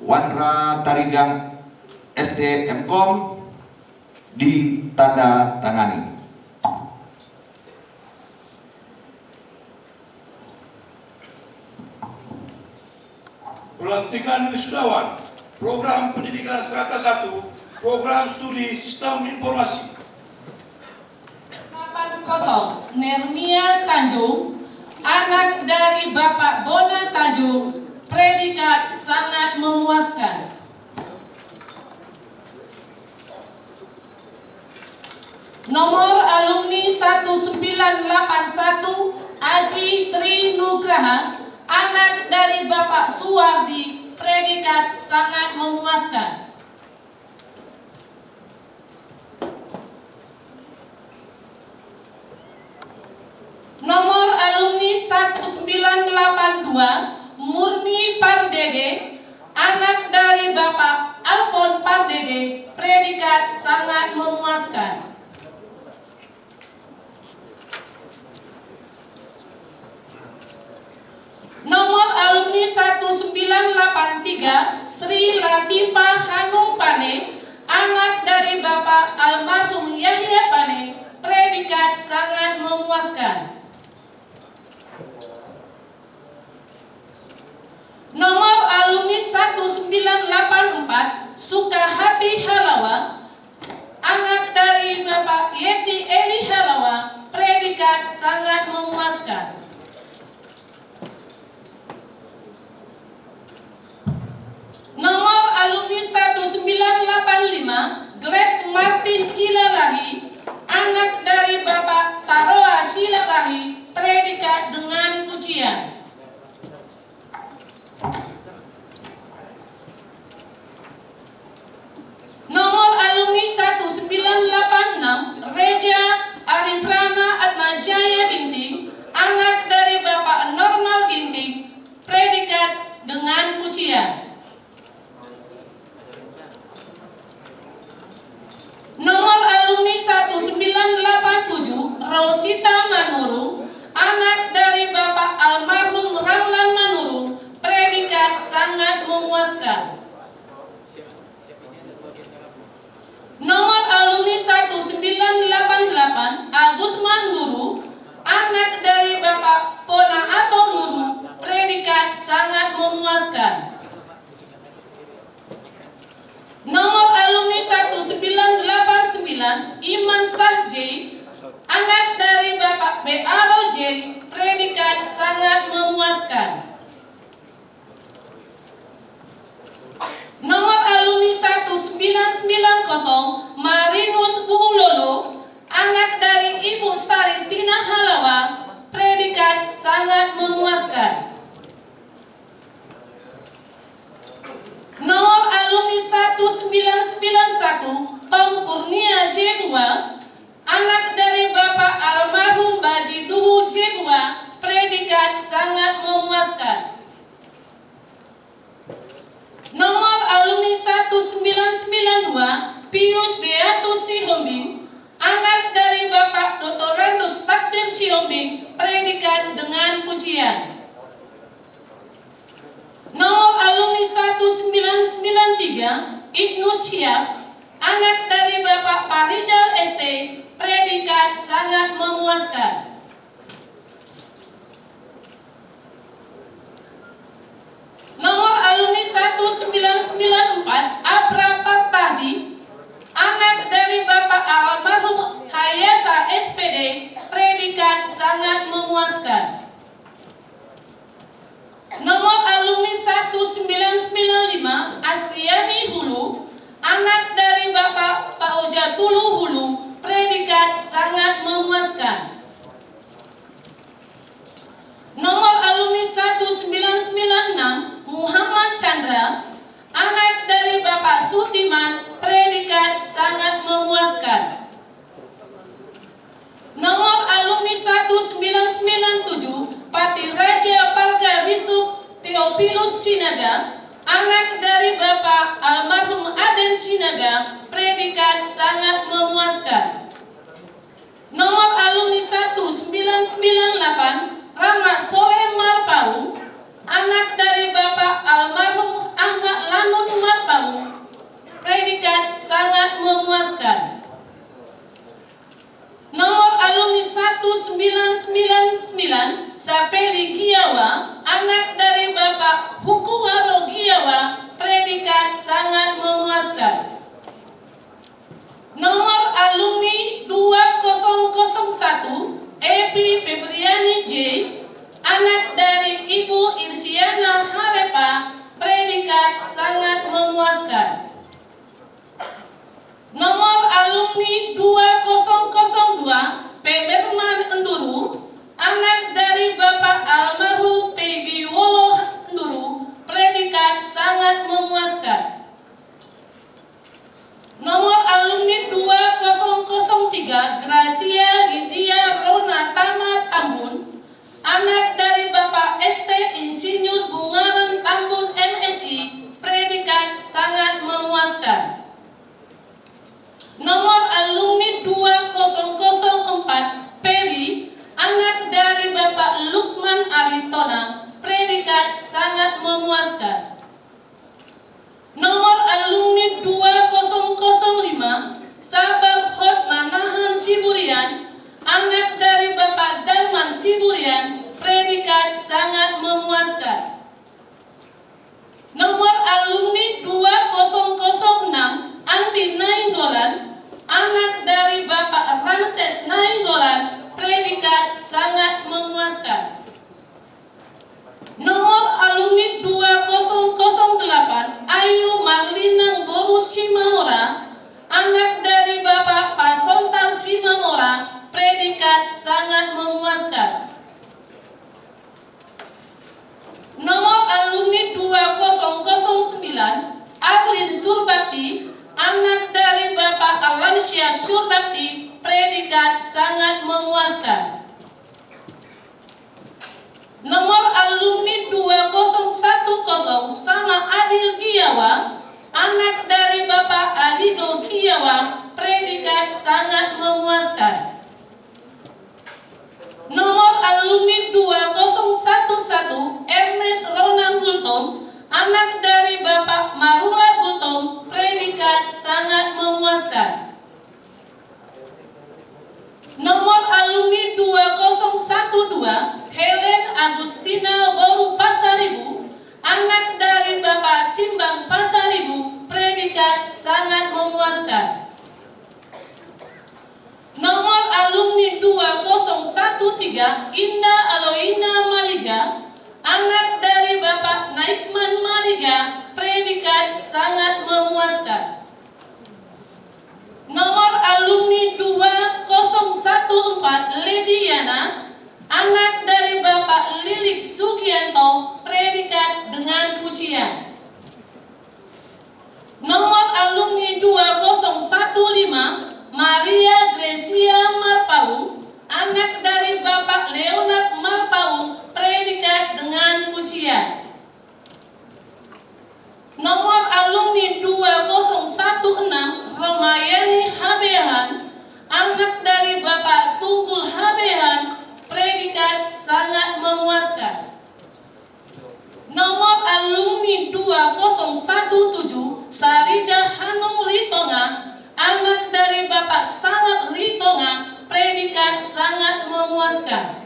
Wandra Tarigang STMkom ditandatangani. Pelantikan wisudawan Program Pendidikan Strata 1 Program Studi Sistem Informasi. 80 Nermia Tanjung, anak dari Bapak Bona Tanjung, predikat sangat memuaskan. Nomor alumni 1981 Aji Tri Nugraha, anak dari Bapak Suwardi, predikat sangat memuaskan. Nomor alumni 1982 Murni Pardede, anak dari Bapak Alpon Pardede, predikat sangat memuaskan. Nomor alumni 1983 Sri Latifah Hanum Pane, anak dari Bapak almarhum Yahya Pane, predikat sangat memuaskan. Nomor alumni 1984 Sukahati Halawa, anak dari Bapak Yeti Eli Halawa, predikat sangat memuaskan. Nomor alumni 1985 Gleb Martin Silalahi, anak dari Bapak Saroa Silalahi, predikat dengan pujian. Nomor alumni 1986 Reja Ariprana Atmajaya Ginting, anak dari Bapak Normal Ginting, predikat dengan pujian. Nomor alumni 1987 Rosita Manurung, anak dari Bapak almarhum Ramlan Manurung, predikat sangat memuaskan. Nomor alumni 1988 Agus Manduru, anak dari Bapak Pona Atong Nuru, predikat sangat memuaskan. Nomor alumni 1989 Iman Sahji, anak dari Bapak B.A.R.O.J, predikat sangat memuaskan. Nomor alumni 1990 Marinus Buulolo, anak dari Ibu Sari Tina Halawa, predikat sangat memuaskan. Nomor alumni 1991 Tom Kurnia J2, anak dari Bapak almarhum Baji Duhu J2, predikat sangat memuaskan. Nomor alumni 1992 Pius Beatus Sihombing, anak dari Bapak Dr. Randus Takdir Sihombing, predikat dengan pujian. Nomor alumni 1993 Ibnu Syihab, anak dari Bapak Parijal ST, predikat sangat memuaskan. Nomor alumni 1994 Abra Partadi, anak dari Bapak almarhum Hayasa SPD, predikat sangat memuaskan. Nomor alumni 1995 Astriani Hulu, anak dari Bapak Pak Ojatulu Hulu, predikat sangat memuaskan. Nomor alumni 1996 Muhammad Chandra, anak dari Bapak Sutiman, predikat sangat memuaskan. Nomor alumni 1997 Pati Raja Parga Wisnu Theophilus Sinaga, anak dari Bapak almarhum Aden Sinaga, predikat sangat memuaskan. Nomor alumni 1998 Rama Soleh Marpaung, anak dari Bapak almarhum Ahmad Lanun Marpaung, predikat sangat memuaskan. Nomor alumni 1999 Sapeli Giawa, anak dari Bapak Hukuharo Giawa, predikat sangat memuaskan. Nomor alumni 2001 Epi Febriani J, anak dari Ibu Irsiana Harepa, predikat sangat memuaskan. Nomor alumni 2002 Peberman Enduru, anak dari Bapak almarhum Pegi Wolo Enduru, predikat sangat memuaskan. Nomor alumni 2003 Gracia Lydia Rona Tama Tambun, anak dari Bapak ST Insinyur Bungaran Tambun MSI, predikat sangat memuaskan. Nomor alumni 2004 Peri, anak dari Bapak Lukman Aritona, predikat sangat memuaskan. Nomor alumni 2005 Sabar Hotmanahan Siburian, anak dari Bapak Dalman Siburian, predikat sangat memuaskan. Nomor alumni 2006 Andi Nainggolan, anak dari Bapak Ramses Nainggolan, predikat sangat memuaskan. Nomor alumni 2008 Ayu Marlinang Boru Simamora, anak dari Bapak Pasontar Simamora, predikat sangat memuaskan. Nomor alumni 2009 Arlin Surbakti, anak dari Bapak Alansyah Surbakti, predikat sangat memuaskan. Nomor alumni 2010 Sama Adil Giawa, anak dari Bapak Aligo Giawa, predikat sangat memuaskan. Nomor alumni 2011 Ernest Ronan Gultom, anak dari Bapak Marula Gultom, predikat sangat memuaskan. Nomor alumni 2012 Helen Agustina Boru Pasaribu, anak dari Bapak Timbang Pasaribu, predikat sangat memuaskan. Nomor alumni 2013 Indah Aloina Maliga, anak dari Bapak Naikman Maliga, predikat sangat memuaskan. Nomor alumni 2014 Lediana, anak dari Bapak Lilik Sugianto, predikat dengan pujian. Nomor alumni 2015 Maria Grecia Marpaung, anak dari Bapak Leonard Marpaung, predikat dengan pujian. Nomor alumni 2016 Romayani Habehan, anak dari Bapak Tunggul Habehan, predikat sangat memuaskan. Nomor alumni 2017 Sarida Hanung Litonga, anak dari Bapak Sangat Ritonga, predikat sangat memuaskan.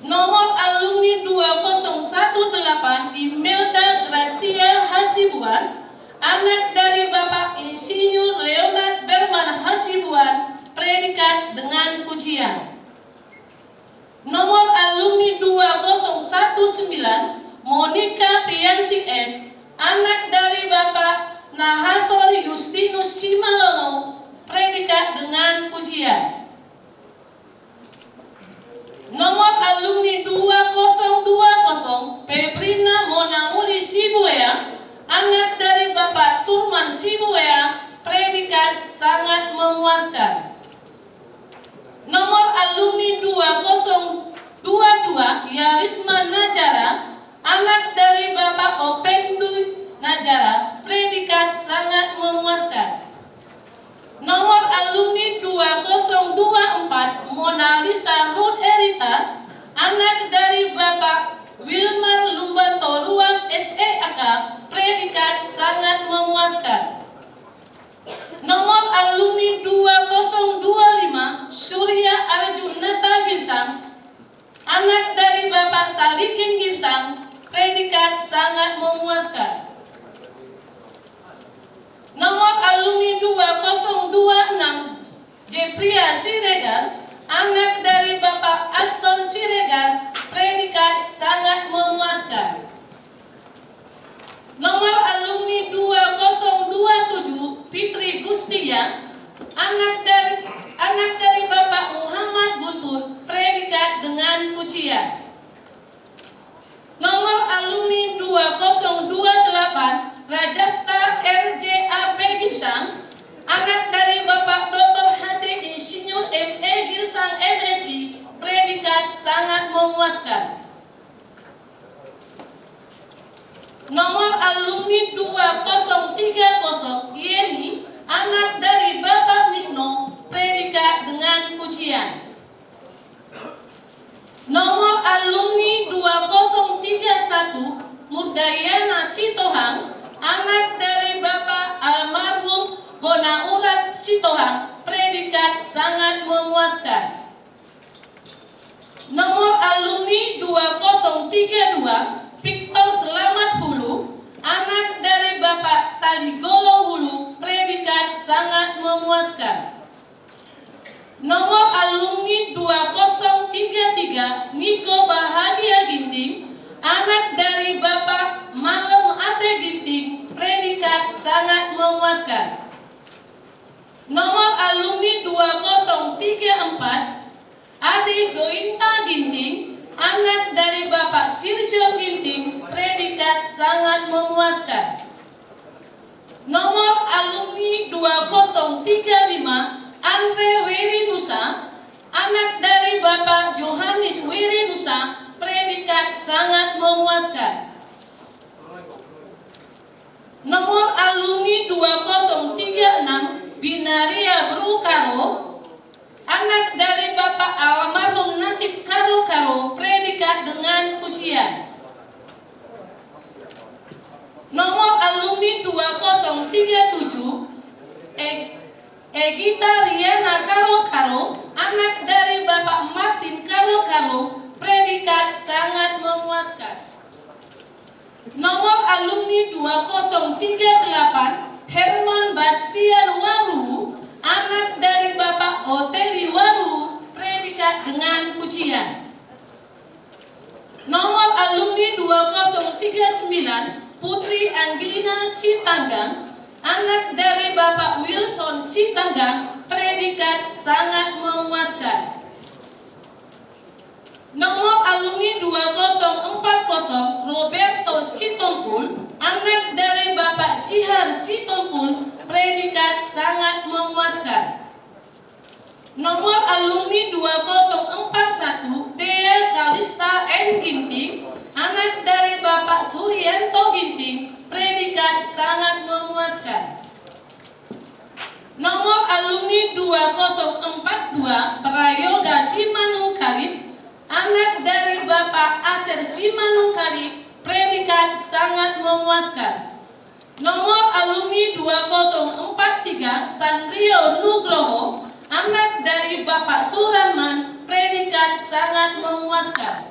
Nomor alumni 2018 Imelda Grastia Hasibuan, anak dari Bapak Insinyur Leonard Berman Hasibuan, predikat dengan pujian. Nomor alumni 2019 Monica Piansi S, anak dari Bapak Nahasol Justinus Simalongo, predikat dengan pujian. Nomor alumni 2020 Pebrina Monauli Sibuea, anak dari Bapak Turman Sibuea, predikat sangat memuaskan. Nomor alumni 2022 Yarisma Najara, anak dari Bapak Opendu Najara, predikat sangat memuaskan. Nomor alumni 2024 Mona Lisa Ruth Erita, anak dari Bapak Wilmar Lumbanto Ruang SEAK, predikat sangat memuaskan. Nomor alumni 2025 Surya Arjunata Girsang, anak dari Bapak Salikin Girsang, predikat sangat memuaskan. Nomor alumni 2026 Jepria Siregar, anak dari Bapak Aston Siregar, predikat sangat memuaskan. Nomor alumni 2027 Fitri Gustia, anak dari Bapak Muhammad Gutut, predikat dengan pujian. Nomor alumni 2028 Rajasta RJAP Girsang, anak dari Bapak Dr. H.C. Insinyur M.E. Girsang MSI, predikat sangat memuaskan. Nomor alumni 2030 Yeni, anak dari Bapak Misno, predikat dengan pujian. Nomor alumni 2031 Murdayana Sitohang, anak dari Bapak almarhum Bonaulat Sitohang, predikat sangat memuaskan. Nomor alumni 2032 Victor Selamat Hulu, anak dari Bapak Taligolo Hulu, predikat sangat memuaskan. Nomor alumni 2033 Niko Bahagia Ginting, anak dari Bapak Malem Ate Ginting, predikat sangat memuaskan. Nomor alumni 2034 Adi Jointa Ginting, anak dari Bapak Sirjo Ginting, predikat sangat memuaskan. Nomor alumni 2035 Andre Wiri Nusa, anak dari Bapak Johannes Wiri Nusa, predikat sangat memuaskan. Nomor alumni 2036 Binaria Bru Karo, anak dari Bapak almarhum Nasib Karo Karo, predikat dengan pujian. Nomor alumni 2037 Egita Riana Karo Karo, anak dari Bapak Martin Karo Karo, predikat sangat memuaskan. Nomor alumni 2038 Herman Bastian Waru, anak dari Bapak Oteli Waru, predikat dengan pujian. Nomor alumni 2039 Putri Angelina Sitanggang, anak dari Bapak Wilson Sitanggang, predikat sangat memuaskan. Nomor alumni 2040 Roberto Sitompul, anak dari Bapak Jihar Sitompul, predikat sangat memuaskan. Nomor alumni 2041 Dea Kalista N. Ginting, anak dari Bapak Suryanto Ginting, predikat sangat memuaskan. Nomor alumni 2042 Prayoga Simanu Kalit, anak dari Bapak Aser Simanu Kalit, predikat sangat memuaskan. Nomor alumni 2043 Sandrio Nugroho, anak dari Bapak Surahman, predikat sangat memuaskan.